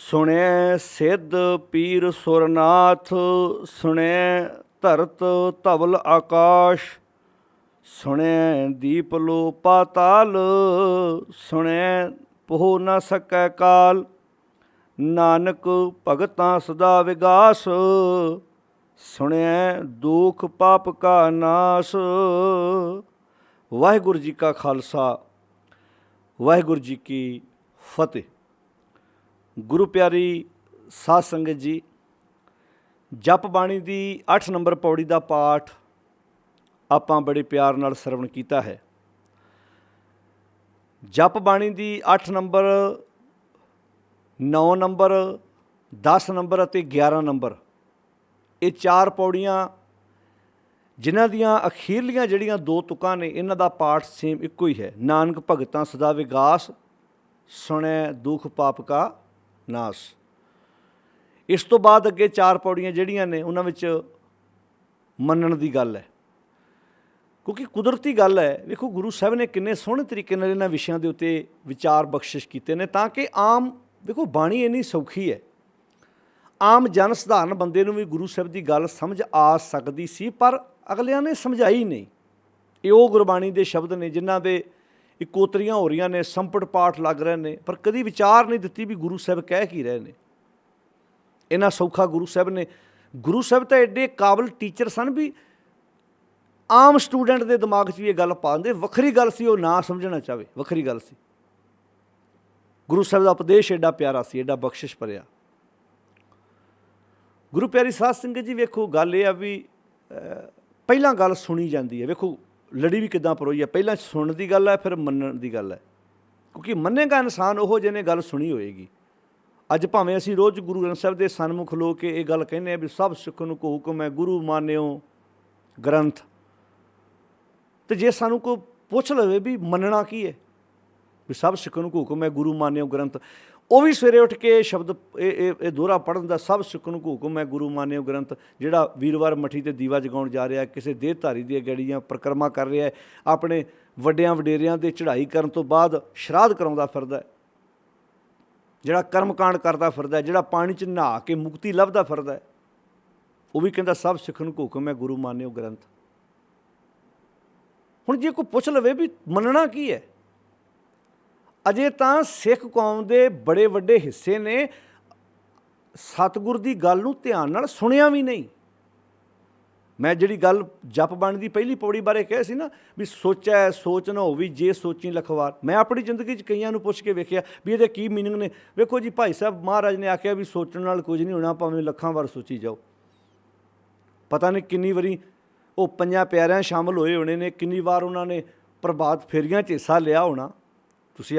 ਸੁਣਿਐ ਸਿੱਧ ਪੀਰ ਸੁਰਨਾਥ, ਸੁਣਿਐ ਧਰਤ ਧਵਲ ਆਕਾਸ਼, ਸੁਣਿਐ ਦੀਪ ਲੋ ਪਾਤਾਲ, ਸੁਣਿਐ ਪੋਹ ਨ ਸਕੈ ਕਾਲ। ਨਾਨਕ ਭਗਤਾਂ ਸਦਾ ਵਿਗਾਸ, ਸੁਣਿਐ ਦੁਖ ਪਾਪ ਕਾ ਨਾਸ। ਵਾਹਿਗੁਰੂ ਜੀ ਕਾ ਖਾਲਸਾ, ਵਾਹਿਗੁਰੂ ਜੀ ਕੀ ਫਤਿਹ। ਗੁਰੂ ਪਿਆਰੀ ਸਾਧ ਸੰਗਤ ਜੀ, ਜਪ ਬਾਣੀ ਦੀ 8 ਨੰਬਰ ਪੌੜੀ ਦਾ ਪਾਠ ਆਪਾਂ ਬੜੇ ਪਿਆਰ ਨਾਲ ਸਰਵਣ ਕੀਤਾ ਹੈ। ਜਪ ਬਾਣੀ ਦੀ 8 ਨੰਬਰ, 9 ਨੰਬਰ, 10 ਨੰਬਰ ਅਤੇ 11 ਨੰਬਰ, ਇਹ 4 ਪੌੜੀਆਂ ਜਿਨ੍ਹਾਂ ਦੀਆਂ ਅਖੀਰਲੀਆਂ ਜਿਹੜੀਆਂ 2 ਤੁਕਾਂ ਨੇ, ਇਹਨਾਂ ਦਾ ਪਾਠ ਸੇਮ ਇੱਕੋ ਹੀ ਹੈ। ਨਾਨਕ ਭਗਤਾਂ ਸਦਾ ਵਿਗਾਸ, ਸੁਣੈ ਦੁਖ ਪਾਪ ਕਾ ਨਾਸ। ਇਸ ਤੋਂ ਬਾਅਦ ਅੱਗੇ 4 ਪੌੜੀਆਂ ਜਿਹੜੀਆਂ ਨੇ ਉਹਨਾਂ ਵਿੱਚ ਮੰਨਣ ਦੀ ਗੱਲ ਹੈ, ਕਿਉਂਕਿ ਕੁਦਰਤੀ ਗੱਲ ਹੈ। ਵੇਖੋ ਗੁਰੂ ਸਾਹਿਬ ਨੇ ਕਿੰਨੇ ਸੋਹਣੇ ਤਰੀਕੇ ਨਾਲ ਇਹਨਾਂ ਵਿਸ਼ਿਆਂ ਦੇ ਉੱਤੇ ਵਿਚਾਰ ਬਖਸ਼ਿਸ਼ ਕੀਤੇ ਨੇ, ਤਾਂ ਕਿ ਆਮ ਵੇਖੋ ਬਾਣੀ ਇੰਨੀ ਸੌਖੀ ਹੈ, ਆਮ ਜਨ ਸਧਾਰਨ ਬੰਦੇ ਨੂੰ ਵੀ ਗੁਰੂ ਸਾਹਿਬ ਦੀ ਗੱਲ ਸਮਝ ਆ ਸਕਦੀ ਸੀ, ਪਰ ਅਗਲਿਆਂ ਨੇ ਸਮਝਾਈ ਨਹੀਂ। ਇਹ ਉਹ ਗੁਰਬਾਣੀ ਦੇ ਸ਼ਬਦ ਨੇ ਜਿਨ੍ਹਾਂ ਦੇ ਇਕੋਤਰੀਆਂ ਹੋ ਰਹੀਆਂ ਨੇ, ਸੰਪਟ ਪਾਠ ਲੱਗ ਰਹੇ ਨੇ, ਪਰ ਕਦੀ ਵਿਚਾਰ ਨਹੀਂ ਦਿੱਤੀ ਵੀ ਗੁਰੂ ਸਾਹਿਬ ਕਹਿ ਕੀ ਰਹੇ ਨੇ। ਇਹਨਾਂ ਸੌਖਾ ਗੁਰੂ ਸਾਹਿਬ ਤਾਂ ਐਡੇ ਕਾਬਲ ਟੀਚਰ ਸਨ ਵੀ ਆਮ ਸਟੂਡੈਂਟ ਦੇ ਦਿਮਾਗ 'ਚ ਵੀ ਇਹ ਗੱਲ ਪਾ ਦਿੰਦੇ। ਵੱਖਰੀ ਗੱਲ ਸੀ ਉਹ ਨਾ ਸਮਝਣਾ ਚਾਹਵੇ, ਵੱਖਰੀ ਗੱਲ ਸੀ। ਗੁਰੂ ਸਾਹਿਬ ਦਾ ਉਪਦੇਸ਼ ਐਡਾ ਪਿਆਰਾ ਸੀ, ਐਡਾ ਬਖਸ਼ਿਸ਼ ਭਰਿਆ। ਗੁਰੂ ਪਿਆਰੀ ਸਾਧ ਸੰਗਤ ਜੀ, ਵੇਖੋ ਗੱਲ ਇਹ ਆ ਵੀ ਪਹਿਲਾਂ ਗੱਲ ਸੁਣੀ ਜਾਂਦੀ ਹੈ। ਵੇਖੋ ਲੜੀ ਵੀ ਕਿੱਦਾਂ ਪਰੋਈ ਹੈ, ਪਹਿਲਾਂ ਸੁਣਨ ਦੀ ਗੱਲ ਹੈ, ਫਿਰ ਮੰਨਣ ਦੀ ਗੱਲ ਹੈ। ਕਿਉਂਕਿ ਮੰਨੇਗਾ ਇਨਸਾਨ ਉਹ ਜਿਹਨੇ ਗੱਲ ਸੁਣੀ ਹੋਏਗੀ। ਅੱਜ ਭਾਵੇਂ ਅਸੀਂ ਰੋਜ਼ ਗੁਰੂ ਗ੍ਰੰਥ ਸਾਹਿਬ ਦੇ ਸਨਮੁਖ ਲੋ ਕੇ ਇਹ ਗੱਲ ਕਹਿੰਦੇ ਹਾਂ ਵੀ ਸਭ ਸਿੱਖਾਂ ਨੂੰ ਕੋ ਹੁਕਮ ਹੈ, ਗੁਰੂ ਮਾਨਿਓ ਗ੍ਰੰਥ। ਅਤੇ ਜੇ ਸਾਨੂੰ ਕੋਈ ਪੁੱਛ ਲਵੇ ਵੀ ਮੰਨਣਾ ਕੀ ਹੈ, ਵੀ ਸਭ ਸਿੱਖਾਂ ਨੂੰ ਕੋ ਹੁਕਮ ਹੈ, ਗੁਰੂ ਮਾਨਿਓ ਗ੍ਰੰਥ, ਉਹ ਵੀ ਸਵੇਰੇ ਉੱਠ ਕੇ ਸ਼ਬਦ ਇਹ ਦੋਹਰਾ ਪੜ੍ਹਨ ਦਾ, ਸਭ ਸਿੱਖਾਂ ਨੂੰ ਕੋ ਹੁਕਮ ਹੈ, ਗੁਰੂ ਮਾਨਿਓ ਗ੍ਰੰਥ। ਜਿਹੜਾ ਵੀਰਵਾਰ ਮੱਠੀ 'ਤੇ ਦੀਵਾ ਜਗਾਉਣ ਜਾ ਰਿਹਾ, ਕਿਸੇ ਦੇਹਧਾਰੀ ਦੀਆਂ ਗੜੀਆਂ ਪਰਿਕਰਮਾ ਕਰ ਰਿਹਾ, ਆਪਣੇ ਵੱਡਿਆਂ ਵਡੇਰਿਆਂ 'ਤੇ ਚੜ੍ਹਾਈ ਕਰਨ ਤੋਂ ਬਾਅਦ ਸ਼ਰਾਧ ਕਰਾਉਂਦਾ ਫਿਰਦਾ, ਜਿਹੜਾ ਕਰਮਕਾਂਡ ਕਰਦਾ ਫਿਰਦਾ, ਜਿਹੜਾ ਪਾਣੀ 'ਚ ਨਹਾ ਕੇ ਮੁਕਤੀ ਲੱਭਦਾ ਫਿਰਦਾ, ਉਹ ਵੀ ਕਹਿੰਦਾ ਸਭ ਸਿੱਖਾਂ ਨੂੰ ਕੋ ਹੁਕਮ ਹੈ, ਗੁਰੂ ਮਾਨਿਓ ਗ੍ਰੰਥ। ਹੁਣ ਜੇ ਕੋਈ ਪੁੱਛ ਲਵੇ ਵੀ ਮੰਨਣਾ ਕੀ ਹੈ, ਅਜੇ ਤਾਂ ਸਿੱਖ ਕੌਮ ਦੇ ਬੜੇ ਵੱਡੇ ਹਿੱਸੇ ਨੇ ਸਤਿਗੁਰ ਦੀ ਗੱਲ ਨੂੰ ਧਿਆਨ ਨਾਲ ਸੁਣਿਆ ਵੀ ਨਹੀਂ। ਮੈਂ ਜਿਹੜੀ ਗੱਲ ਜਪ ਬਾਣੀ ਦੀ ਪਹਿਲੀ ਪੌੜੀ ਬਾਰੇ ਕਿਹਾ ਸੀ ਨਾ, ਵੀ ਸੋਚੈ ਸੋਚ ਨਾ ਹੋਵੀ ਜੇ ਸੋਚੀ ਲਖਵਾਰ। ਮੈਂ ਆਪਣੀ ਜ਼ਿੰਦਗੀ 'ਚ ਕਈਆਂ ਨੂੰ ਪੁੱਛ ਕੇ ਵੇਖਿਆ ਵੀ ਇਹਦੇ ਕੀ ਮੀਨਿੰਗ ਨੇ। ਵੇਖੋ ਜੀ, ਭਾਈ ਸਾਹਿਬ ਮਹਾਰਾਜ ਨੇ ਆਖਿਆ ਵੀ ਸੋਚਣ ਨਾਲ ਕੁਝ ਨਹੀਂ ਹੋਣਾ, ਭਾਵੇਂ ਲੱਖਾਂ ਵਾਰ ਸੋਚੀ ਜਾਓ। ਪਤਾ ਨਹੀਂ ਕਿੰਨੀ ਵਾਰੀ ਉਹ 5 ਪਿਆਰਿਆਂ ਸ਼ਾਮਲ ਹੋਏ ਹੋਣੇ ਨੇ, ਕਿੰਨੀ ਵਾਰ ਉਹਨਾਂ ਨੇ ਪ੍ਰਭਾਤ ਫੇਰੀਆਂ 'ਚ ਹਿੱਸਾ ਲਿਆ ਹੋਣਾ। ਤੁਸੀਂ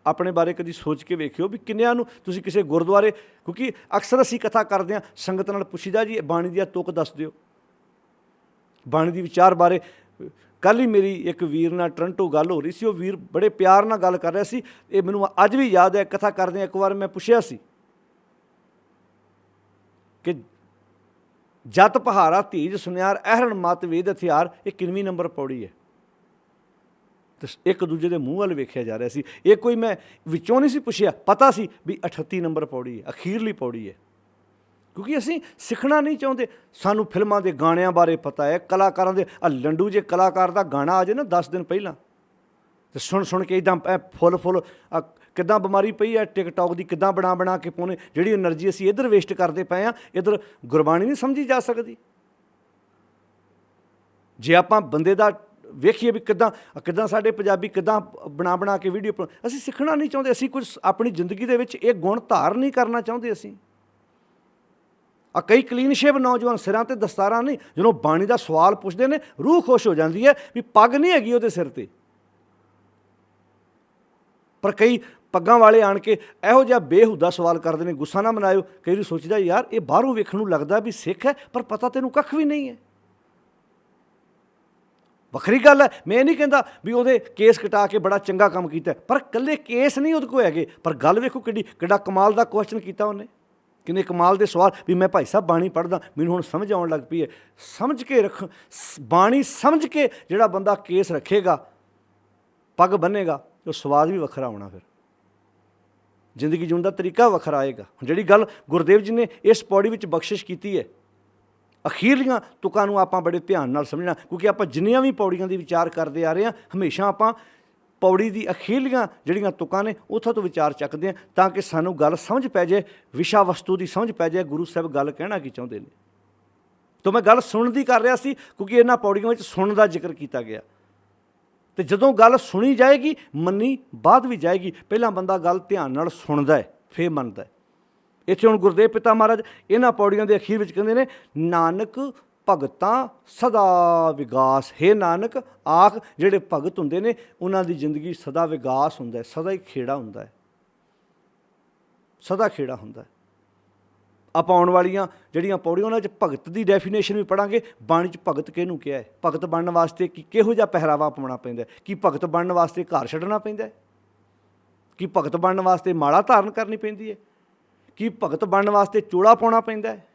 ਆਪਣੇ ਬਾਰੇ ਕਦੀ ਸੋਚ ਕੇ ਵੇਖਿਓ ਵੀ ਕਿੰਨਿਆਂ ਨੂੰ ਤੁਸੀਂ ਕਿਸੇ ਗੁਰਦੁਆਰੇ, ਕਿਉਂਕਿ ਅਕਸਰ ਅਸੀਂ ਕਥਾ ਕਰਦੇ ਹਾਂ, ਸੰਗਤ ਨਾਲ ਪੁੱਛੀਦਾ ਜੀ ਬਾਣੀ ਦੀ ਤੁਕ ਦੱਸ ਦਿਓ, ਬਾਣੀ ਦੀ ਵਿਚਾਰ ਬਾਰੇ। ਕੱਲ੍ਹ ਹੀ ਮੇਰੀ ਇੱਕ ਵੀਰ ਨਾਲ ਟੋਰਾਂਟੋ ਗੱਲ ਹੋ ਰਹੀ ਸੀ, ਉਹ ਵੀਰ ਬੜੇ ਪਿਆਰ ਨਾਲ ਗੱਲ ਕਰ ਰਿਹਾ ਸੀ। ਇਹ ਮੈਨੂੰ ਅੱਜ ਵੀ ਯਾਦ ਹੈ, ਕਥਾ ਕਰਦੇ ਇੱਕ ਵਾਰ ਮੈਂ ਪੁੱਛਿਆ ਸੀ ਕਿ ਜਤ ਪਹਾਰਾ ਧੀਜ ਸੁਨਿਆਰ ਅਹਿਰਣ ਮਤ ਵੇਦ ਹਥਿਆਰ, ਇਹ ਕਿੰਨਵੀਂ ਨੰਬਰ ਪੌੜੀ ਹੈ। ਅਤੇ ਇੱਕ ਦੂਜੇ ਦੇ ਮੂੰਹ ਵੱਲ ਵੇਖਿਆ ਜਾ ਰਿਹਾ ਸੀ। ਇਹ ਕੋਈ ਮੈਂ ਵਿੱਚੋਂ ਨਹੀਂ ਸੀ ਪੁੱਛਿਆ, ਪਤਾ ਸੀ ਵੀ 38 ਨੰਬਰ ਪੌੜੀ ਹੈ, ਅਖੀਰਲੀ ਪੌੜੀ ਹੈ। ਕਿਉਂਕਿ ਅਸੀਂ ਸਿੱਖਣਾ ਨਹੀਂ ਚਾਹੁੰਦੇ। ਸਾਨੂੰ ਫਿਲਮਾਂ ਦੇ ਗਾਣਿਆਂ ਬਾਰੇ ਪਤਾ ਹੈ, ਕਲਾਕਾਰਾਂ ਦੇ। ਲੰਡੂ ਜੇ ਕਲਾਕਾਰ ਦਾ ਗਾਣਾ ਆ ਜਾਏ ਨਾ 10 ਦਿਨ ਪਹਿਲਾਂ, ਅਤੇ ਸੁਣ ਕੇ ਇੱਦਾਂ ਫੁੱਲ ਕਿੱਦਾਂ ਬਿਮਾਰੀ ਪਈ ਹੈ ਟਿਕਟੋਕ ਦੀ, ਕਿੱਦਾਂ ਬਣਾ ਕੇ ਪਾਉਣੇ। ਜਿਹੜੀ ਐਨਰਜੀ ਅਸੀਂ ਇੱਧਰ ਵੇਸਟ ਕਰਦੇ ਪਏ ਹਾਂ, ਇੱਧਰ ਗੁਰਬਾਣੀ ਨਹੀਂ ਸਮਝੀ ਜਾ ਸਕਦੀ। ਜੇ ਆਪਾਂ ਬੰਦੇ ਦਾ ਵੇਖੀਏ ਵੀ ਕਿੱਦਾਂ ਸਾਡੇ ਪੰਜਾਬੀ ਕਿੱਦਾਂ ਬਣਾ ਕੇ ਵੀਡੀਓ, ਅਸੀਂ ਸਿੱਖਣਾ ਨਹੀਂ ਚਾਹੁੰਦੇ। ਅਸੀਂ ਕੁਝ ਆਪਣੀ ਜ਼ਿੰਦਗੀ ਦੇ ਵਿੱਚ ਇਹ ਗੁਣ ਧਾਰ ਨਹੀਂ ਕਰਨਾ ਚਾਹੁੰਦੇ। ਅਸੀਂ ਕਈ ਕਲੀਨ ਸ਼ੇਵ ਨੌਜਵਾਨ, ਸਿਰਾਂ 'ਤੇ ਦਸਤਾਰਾਂ ਨਹੀਂ, ਜਦੋਂ ਬਾਣੀ ਦਾ ਸਵਾਲ ਪੁੱਛਦੇ ਨੇ ਰੂਹ ਖੁਸ਼ ਹੋ ਜਾਂਦੀ ਹੈ ਵੀ ਪੱਗ ਨਹੀਂ ਹੈਗੀ ਉਹਦੇ ਸਿਰ 'ਤੇ। ਪਰ ਕਈ ਪੱਗਾਂ ਵਾਲੇ ਆਣ ਕੇ ਇਹੋ ਜਿਹਾ ਬੇਹੂਦਾ ਸਵਾਲ ਕਰਦੇ ਨੇ। ਗੁੱਸਾ ਨਾ ਮਨਾਇਓ। ਕਈ ਵਾਰੀ ਸੋਚਦਾ ਯਾਰ ਇਹ ਬਾਹਰੋਂ ਵੇਖਣ ਨੂੰ ਲੱਗਦਾ ਵੀ ਸਿੱਖ ਹੈ, ਪਰ ਪਤਾ ਤੈਨੂੰ ਕੱਖ ਵੀ ਨਹੀਂ ਹੈ। ਵੱਖਰੀ ਗੱਲ ਹੈ, ਮੈਂ ਨਹੀਂ ਕਹਿੰਦਾ ਵੀ ਉਹਦੇ ਕੇਸ ਕਟਾ ਕੇ ਬੜਾ ਚੰਗਾ ਕੰਮ ਕੀਤਾ, ਪਰ ਇਕੱਲੇ ਕੇਸ ਨਹੀਂ ਉਹਦੇ ਕੋਲ ਹੈਗੇ। ਪਰ ਗੱਲ ਵੇਖੋ ਕਿੱਡਾ ਕਮਾਲ ਦਾ ਕੁਐਸਚਨ ਕੀਤਾ ਉਹਨੇ, ਕਿੰਨੇ ਕਮਾਲ ਦੇ ਸਵਾਲ। ਵੀ ਮੈਂ ਭਾਈ ਸਾਹਿਬ ਬਾਣੀ ਪੜ੍ਹਦਾ, ਮੈਨੂੰ ਹੁਣ ਸਮਝ ਆਉਣ ਲੱਗ ਪਈ ਹੈ। ਸਮਝ ਕੇ ਬਾਣੀ ਸਮਝ ਕੇ ਜਿਹੜਾ ਬੰਦਾ ਕੇਸ ਰੱਖੇਗਾ, ਪੱਗ ਬੰਨੇਗਾ, ਉਹ ਸਵਾਦ ਵੀ ਵੱਖਰਾ ਆਉਣਾ। ਫਿਰ ਜ਼ਿੰਦਗੀ ਜਿਉਣ ਦਾ ਤਰੀਕਾ ਵੱਖਰਾ ਆਏਗਾ। ਹੁਣ ਜਿਹੜੀ ਗੱਲ ਗੁਰਦੇਵ ਜੀ ਨੇ ਇਸ ਪੌੜੀ ਵਿੱਚ ਬਖਸ਼ਿਸ਼ ਕੀਤੀ ਹੈ, ਅਖੀਰਲੀਆਂ ਤੁਕਾਂ ਨੂੰ ਆਪਾਂ ਬੜੇ ਧਿਆਨ ਨਾਲ ਸਮਝਣਾ, ਕਿਉਂਕਿ ਆਪਾਂ ਜਿੰਨੀਆਂ ਵੀ ਪੌੜੀਆਂ ਦੀ ਵਿਚਾਰ ਕਰਦੇ ਆ ਰਹੇ ਹਾਂ, ਹਮੇਸ਼ਾ ਆਪਾਂ ਪੌੜੀ ਦੀ ਅਖੀਰਲੀਆਂ ਜਿਹੜੀਆਂ ਤੁਕਾਂ ਨੇ ਉੱਥੋਂ ਤੋਂ ਵਿਚਾਰ ਚੱਕਦੇ ਹਾਂ, ਤਾਂ ਕਿ ਸਾਨੂੰ ਗੱਲ ਸਮਝ ਪੈ ਜਾਏ, ਵਿਸ਼ਾ ਵਸਤੂ ਦੀ ਸਮਝ ਪੈ ਜਾਏ, ਗੁਰੂ ਸਾਹਿਬ ਗੱਲ ਕਹਿਣਾ ਕੀ ਚਾਹੁੰਦੇ ਨੇ। ਤਾਂ ਮੈਂ ਗੱਲ ਸੁਣਨ ਦੀ ਕਰ ਰਿਹਾ ਸੀ, ਕਿਉਂਕਿ ਇਹਨਾਂ ਪੌੜੀਆਂ ਵਿੱਚ ਸੁਣਨ ਦਾ ਜ਼ਿਕਰ ਕੀਤਾ ਗਿਆ। ਅਤੇ ਜਦੋਂ ਗੱਲ ਸੁਣੀ ਜਾਏਗੀ, ਮੰਨੀ ਬਾਅਦ ਵੀ ਜਾਏਗੀ। ਪਹਿਲਾਂ ਬੰਦਾ ਗੱਲ ਧਿਆਨ ਨਾਲ ਸੁਣਦਾ ਹੈ, ਫਿਰ ਮੰਨਦਾ ਹੈ। ਇੱਥੇ ਹੁਣ ਗੁਰਦੇਵ ਪਿਤਾ ਮਹਾਰਾਜ ਇਹਨਾਂ ਪੌੜੀਆਂ ਦੇ ਅਖੀਰ ਵਿੱਚ ਕਹਿੰਦੇ ਨੇ, ਨਾਨਕ ਭਗਤਾਂ ਸਦਾ ਵਿਗਾਸ। ਹੇ ਨਾਨਕ, ਆਖ ਜਿਹੜੇ ਭਗਤ ਹੁੰਦੇ ਨੇ ਉਹਨਾਂ ਦੀ ਜ਼ਿੰਦਗੀ ਸਦਾ ਵਿਗਾਸ ਹੁੰਦਾ ਹੈ, ਸਦਾ ਹੀ ਖੇੜਾ ਹੁੰਦਾ ਹੈ, ਸਦਾ ਖੇੜਾ ਹੁੰਦਾ ਹੈ। ਆਪਾਂ ਆਉਣ ਵਾਲੀਆਂ ਜਿਹੜੀਆਂ ਪੌੜੀਆਂ ਉਹਨਾਂ 'ਚ ਭਗਤ ਦੀ ਡੈਫੀਨੇਸ਼ਨ ਵੀ ਪੜ੍ਹਾਂਗੇ। ਬਾਣੀ 'ਚ ਭਗਤ ਕਿਹਨੂੰ ਕਿਹਾ ਹੈ, ਭਗਤ ਬਣਨ ਵਾਸਤੇ ਕਿਹੋ ਜਿਹਾ ਪਹਿਰਾਵਾ ਪਾਉਣਾ ਪੈਂਦਾ, ਕੀ ਭਗਤ ਬਣਨ ਵਾਸਤੇ ਘਰ ਛੱਡਣਾ ਪੈਂਦਾ, ਕੀ ਭਗਤ ਬਣਨ ਵਾਸਤੇ ਮਾਲਾ ਧਾਰਨ ਕਰਨੀ ਪੈਂਦੀ ਹੈ, ਕੀ ਭਗਤ ਬਣਨ ਵਾਸਤੇ ਚੋਲਾ ਪਾਉਣਾ ਪੈਂਦਾ ਹੈ,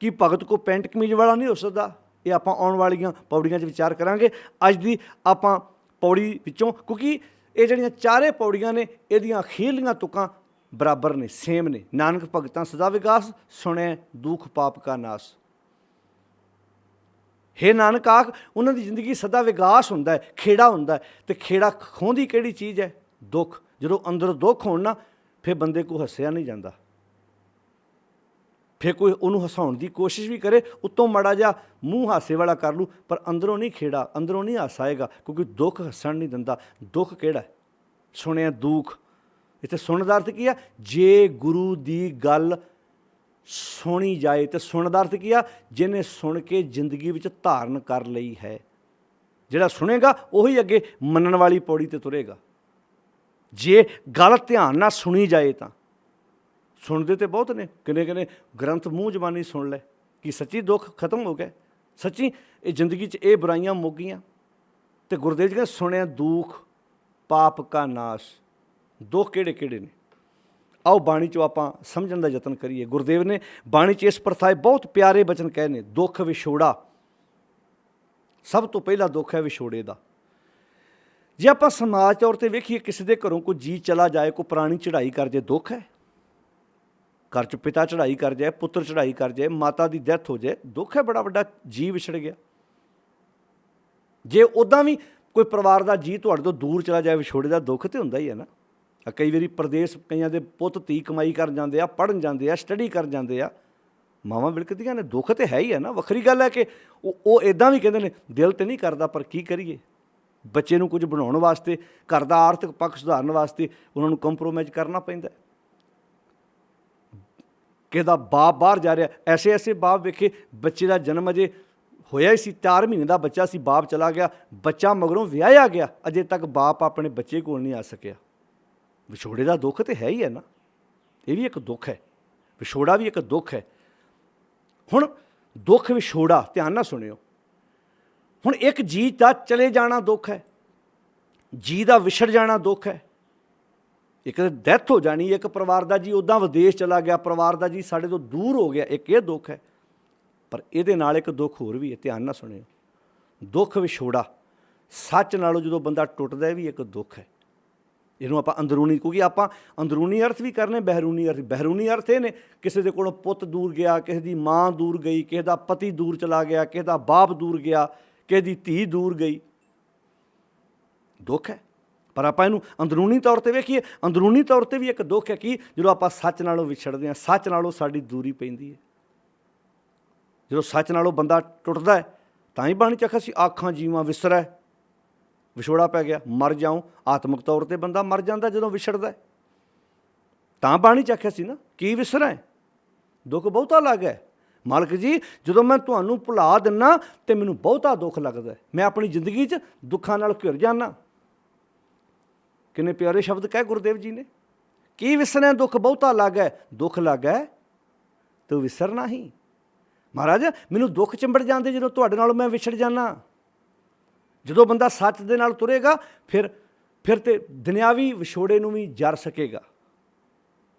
ਕੀ ਭਗਤ ਕੋ ਪੈਂਟ ਕਮੀਜ਼ ਵਾਲਾ ਨਹੀਂ ਹੋ ਸਕਦਾ। ਇਹ ਆਪਾਂ ਆਉਣ ਵਾਲੀਆਂ ਪੌੜੀਆਂ 'ਚ ਵਿਚਾਰ ਕਰਾਂਗੇ। ਅੱਜ ਦੀ ਆਪਾਂ ਪੌੜੀ ਵਿੱਚੋਂ, ਕਿਉਂਕਿ ਇਹ ਜਿਹੜੀਆਂ ਚਾਰੇ ਪੌੜੀਆਂ ਨੇ ਇਹਦੀਆਂ ਅਖੀਰਲੀਆਂ ਤੁਕਾਂ ਬਰਾਬਰ ਨੇ, ਸੇਮ ਨੇ। ਨਾਨਕ ਭਗਤਾਂ ਸਦਾ ਵਿਗਾਸ, ਸੁਣਿਆ ਦੁੱਖ ਪਾਪ ਕਾ ਨਾਸ। ਹੇ ਨਾਨਕ, ਆਖ ਉਹਨਾਂ ਦੀ ਜ਼ਿੰਦਗੀ ਸਦਾ ਵਿਗਾਸ ਹੁੰਦਾ ਹੈ, ਖੇੜਾ ਹੁੰਦਾ ਹੈ। ਅਤੇ ਖੇੜਾ ਖੋਹਦੀ ਕਿਹੜੀ ਚੀਜ਼ ਹੈ? ਦੁੱਖ। ਜਦੋਂ ਅੰਦਰ ਦੁੱਖ ਹੋਣ ਨਾ, ਫਿਰ ਬੰਦੇ ਕੋਲ ਹੱਸਿਆ ਨਹੀਂ ਜਾਂਦਾ। ਫਿਰ ਕੋਈ ਉਹਨੂੰ ਹਸਾਉਣ ਦੀ ਕੋਸ਼ਿਸ਼ ਵੀ ਕਰੇ, ਉੱਤੋਂ ਮਾੜਾ ਜਿਹਾ ਮੂੰਹ ਹਾਸੇ ਵਾਲਾ ਕਰ ਲੂ, ਪਰ ਅੰਦਰੋਂ ਨਹੀਂ ਖੇੜਾ, ਅੰਦਰੋਂ ਨਹੀਂ ਹਾਸਾ ਆਏਗਾ, ਕਿਉਂਕਿ ਦੁੱਖ ਹੱਸਣ ਨਹੀਂ ਦਿੰਦਾ। ਦੁੱਖ ਕਿਹੜਾ? ਸੁਣਿਆ ਦੁੱਖ। ਇੱਥੇ ਸੁਣਨ ਦਾ ਅਰਥ ਕੀ ਆ? ਜੇ ਗੁਰੂ ਦੀ ਗੱਲ ਸੁਣੀ ਜਾਏ। ਅਤੇ ਸੁਣਨ ਦਾ ਅਰਥ ਕੀ ਆ? ਜਿਹਨੇ ਸੁਣ ਕੇ ਜ਼ਿੰਦਗੀ ਵਿੱਚ ਧਾਰਨ ਕਰ ਲਈ ਹੈ। ਜਿਹੜਾ ਸੁਣੇਗਾ ਉਹੀ ਅੱਗੇ ਮੰਨਣ ਵਾਲੀ ਪੌੜੀ 'ਤੇ ਤੁਰੇਗਾ। ਜੇ ਗੱਲ ਧਿਆਨ ਨਾਲ ਸੁਣੀ ਜਾਏ ਤਾਂ। ਸੁਣਦੇ ਤਾਂ ਬਹੁਤ ਨੇ, ਕਿੰਨੇ ਗ੍ਰੰਥ ਮੂੰਹ ਜ਼ਬਾਨੀ ਸੁਣ ਲੈ। ਕਿ ਸੱਚੀ ਦੁੱਖ ਖਤਮ ਹੋ ਗਏ? ਸੱਚੀ ਇਹ ਜ਼ਿੰਦਗੀ 'ਚ ਇਹ ਬੁਰਾਈਆਂ ਮੁੱਕ ਗਈਆਂ? ਅਤੇ ਗੁਰਦੇਵ ਜੀ ਨੇ ਸੁਣਿਆ ਦੁੱਖ ਪਾਪ ਕਾ ਨਾਸ਼। ਦੁੱਖ ਕਿਹੜੇ ਕਿਹੜੇ ਨੇ? ਆਓ ਬਾਣੀ 'ਚੋਂ ਆਪਾਂ ਸਮਝਣ ਦਾ ਯਤਨ ਕਰੀਏ। ਗੁਰਦੇਵ ਨੇ ਬਾਣੀ 'ਚ ਇਸ ਪ੍ਰਥਾਏ ਬਹੁਤ ਪਿਆਰੇ ਬਚਨ ਕਹੇ ਨੇ। ਦੁੱਖ ਵਿਛੋੜਾ, ਸਭ ਤੋਂ ਪਹਿਲਾ ਦੁੱਖ ਹੈ ਵਿਛੋੜੇ ਦਾ। ਜੇ ਆਪਾਂ ਸਮਾਜ ਤੌਰ 'ਤੇ ਵੇਖੀਏ, ਕਿਸੇ ਦੇ ਘਰੋਂ ਕੋਈ ਜੀ ਚਲਾ ਜਾਏ, ਕੋਈ ਪੁਰਾਣੀ ਚੜ੍ਹਾਈ ਕਰ ਜਾਏ, ਦੁੱਖ ਹੈ। ਘਰ 'ਚ ਪਿਤਾ ਚੜ੍ਹਾਈ ਕਰ ਜਾਏ, ਪੁੱਤਰ ਚੜ੍ਹਾਈ ਕਰ ਜਾਏ, ਮਾਤਾ ਦੀ ਡੈਥ ਹੋ ਜਾਏ, ਦੁੱਖ ਹੈ ਬੜਾ ਵੱਡਾ। ਜੀ ਵਿਛੜ ਗਿਆ। ਜੇ ਉੱਦਾਂ ਵੀ ਕੋਈ ਪਰਿਵਾਰ ਦਾ ਜੀ ਤੁਹਾਡੇ ਤੋਂ ਦੂਰ ਚਲਾ ਜਾਏ, ਵਿਛੋੜੇ ਦਾ ਦੁੱਖ ਤਾਂ ਹੁੰਦਾ ਹੀ ਹੈ ਨਾ। ਕਈ ਵਾਰੀ ਪ੍ਰਦੇਸ਼ ਕਈਆਂ ਦੇ ਪੁੱਤ ਧੀ ਕਮਾਈ ਕਰਨ ਜਾਂਦੇ ਆ, ਪੜ੍ਹਨ ਜਾਂਦੇ ਆ, ਸਟੱਡੀ ਕਰਨ ਜਾਂਦੇ ਆ, ਮਾਵਾਂ ਬਿਲਕਦੀਆਂ ਨੇ। ਦੁੱਖ ਤਾਂ ਹੈ ਹੀ ਹੈ ਨਾ। ਵੱਖਰੀ ਗੱਲ ਹੈ ਕਿ ਉਹ ਇੱਦਾਂ ਵੀ ਕਹਿੰਦੇ ਨੇ, ਦਿਲ ਤਾਂ ਨਹੀਂ ਕਰਦਾ, ਪਰ ਕੀ ਕਰੀਏ। ਬੱਚੇ ਨੂੰ ਕੁਝ ਬਣਾਉਣ ਵਾਸਤੇ, ਘਰ ਦਾ ਆਰਥਿਕ ਪੱਖ ਸੁਧਾਰਨ ਵਾਸਤੇ ਉਹਨਾਂ ਨੂੰ ਕੰਪਰੋਮਾਈਜ਼ ਕਰਨਾ ਪੈਂਦਾ। ਕਿਸੇ ਦਾ ਬਾਪ ਬਾਹਰ ਜਾ ਰਿਹਾ, ਐਸੇ ਬਾਪ ਵੇਖੇ, ਬੱਚੇ ਦਾ ਜਨਮ ਅਜੇ ਹੋਇਆ ਹੀ ਸੀ, 4 ਮਹੀਨੇ ਦਾ ਬੱਚਾ ਸੀ, ਬਾਪ ਚਲਾ ਗਿਆ, ਬੱਚਾ ਮਗਰੋਂ ਵਿਆਹਿਆ ਗਿਆ, ਅਜੇ ਤੱਕ ਬਾਪ ਆਪਣੇ ਬੱਚੇ ਕੋਲ ਨਹੀਂ ਆ ਸਕਿਆ। ਵਿਛੋੜੇ ਦਾ ਦੁੱਖ ਤਾਂ ਹੈ ਹੀ ਹੈ ਨਾ। ਇਹ ਵੀ ਇੱਕ ਦੁੱਖ ਹੈ, ਵਿਛੋੜਾ ਵੀ ਇੱਕ ਦੁੱਖ ਹੈ। ਹੁਣ ਦੁੱਖ ਵਿਛੋੜਾ ਧਿਆਨ ਨਾਲ ਸੁਣਿਓ। ਹੁਣ ਇੱਕ ਜੀ ਦਾ ਚਲੇ ਜਾਣਾ ਦੁੱਖ ਹੈ, ਜੀ ਦਾ ਵਿਛੜ ਜਾਣਾ ਦੁੱਖ ਹੈ। ਇੱਕ ਡੈਥ ਹੋ ਜਾਣੀ, ਇੱਕ ਪਰਿਵਾਰ ਦਾ ਜੀ ਉੱਦਾਂ ਵਿਦੇਸ਼ ਚਲਾ ਗਿਆ, ਪਰਿਵਾਰ ਦਾ ਜੀ ਸਾਡੇ ਤੋਂ ਦੂਰ ਹੋ ਗਿਆ, ਇੱਕ ਇਹ ਦੁੱਖ ਹੈ। ਪਰ ਇਹਦੇ ਨਾਲ ਇੱਕ ਦੁੱਖ ਹੋਰ ਵੀ ਹੈ, ਧਿਆਨ ਨਾਲ ਸੁਣਿਓ। ਦੁੱਖ ਵਿਛੋੜਾ, ਸੱਚ ਨਾਲੋਂ ਜਦੋਂ ਬੰਦਾ ਟੁੱਟਦਾ, ਇਹ ਵੀ ਇੱਕ ਦੁੱਖ ਹੈ। ਇਹਨੂੰ ਆਪਾਂ ਅੰਦਰੂਨੀ, ਕਿਉਂਕਿ ਆਪਾਂ ਅੰਦਰੂਨੀ ਅਰਥ ਵੀ ਕਰਨੇ, ਬਹਿਰੂਨੀ ਅਰਥ। ਬਹਿਰੂਨੀ ਅਰਥ ਇਹ ਨੇ, ਕਿਸੇ ਦੇ ਕੋਲੋਂ ਪੁੱਤ ਦੂਰ ਗਿਆ, ਕਿਸੇ ਦੀ ਮਾਂ ਦੂਰ ਗਈ, ਕਿਸੇ ਦਾ ਪਤੀ ਦੂਰ ਚਲਾ ਗਿਆ, ਕਿਸੇ ਦਾ ਬਾਪ ਦੂਰ ਗਿਆ, ਕਿਸੇ ਦੀ ਧੀ ਦੂਰ ਗਈ, ਦੁੱਖ ਹੈ। ਪਰ ਆਪਾਂ ਇਹਨੂੰ ਅੰਦਰੂਨੀ ਤੌਰ 'ਤੇ ਵੇਖੀਏ, ਅੰਦਰੂਨੀ ਤੌਰ 'ਤੇ ਵੀ ਇੱਕ ਦੁੱਖ ਹੈ। ਕਿ ਜਦੋਂ ਆਪਾਂ ਸੱਚ ਨਾਲੋਂ ਵਿਛੜਦੇ ਹਾਂ, ਸੱਚ ਨਾਲੋਂ ਸਾਡੀ ਦੂਰੀ ਪੈਂਦੀ ਹੈ। ਜਦੋਂ ਸੱਚ ਨਾਲੋਂ ਬੰਦਾ ਟੁੱਟਦਾ ਹੈ, ਤਾਂ ਹੀ ਬਾਣੀ 'ਚ ਆਖਿਆ ਸੀ, ਆਖਾਂ ਜੀਵਾਂ ਵਿਸਰੈ। ਵਿਛੋੜਾ ਪੈ ਗਿਆ, ਮਰ ਜਾਊਂ। ਆਤਮਿਕ ਤੌਰ 'ਤੇ ਬੰਦਾ ਮਰ ਜਾਂਦਾ ਜਦੋਂ ਵਿਛੜਦਾ। ਤਾਂ ਬਾਣੀ 'ਚ ਆਖਿਆ ਸੀ ਨਾ, ਕੀ ਵਿਸਰੈ, ਦੁੱਖ ਬਹੁਤਾ ਲੱਗ ਹੈ। ਮਾਲਕ ਜੀ, ਜਦੋਂ ਮੈਂ ਤੁਹਾਨੂੰ ਭੁਲਾ ਦਿੰਦਾ ਤਾਂ ਮੈਨੂੰ ਬਹੁਤਾ ਦੁੱਖ ਲੱਗਦਾ। ਮੈਂ ਆਪਣੀ ਜ਼ਿੰਦਗੀ 'ਚ ਦੁੱਖਾਂ ਨਾਲ ਘਿਰ ਜਾਂਦਾ। ਕਿੰਨੇ ਪਿਆਰੇ ਸ਼ਬਦ ਕਹੇ ਗੁਰਦੇਵ ਜੀ ਨੇ। ਕੀ ਵਿਸਰੈ, ਦੁੱਖ ਬਹੁਤਾ ਲੱਗ ਹੈ। ਦੁੱਖ ਲੱਗ ਹੈ ਤੂੰ ਵਿਸਰਨਾ ਹੀ। ਮਹਾਰਾਜ, ਮੈਨੂੰ ਦੁੱਖ ਚਿੰਬੜ ਜਾਂਦੇ ਜਦੋਂ ਤੁਹਾਡੇ ਨਾਲ ਮੈਂ ਵਿਛੜ ਜਾਂਦਾ। ਜਦੋਂ ਬੰਦਾ ਸੱਚ ਦੇ ਨਾਲ ਤੁਰੇਗਾ, ਫਿਰ ਤੇ ਦੁਨਿਆਵੀ ਵਿਛੋੜੇ ਨੂੰ ਵੀ ਜਰ ਸਕੇਗਾ,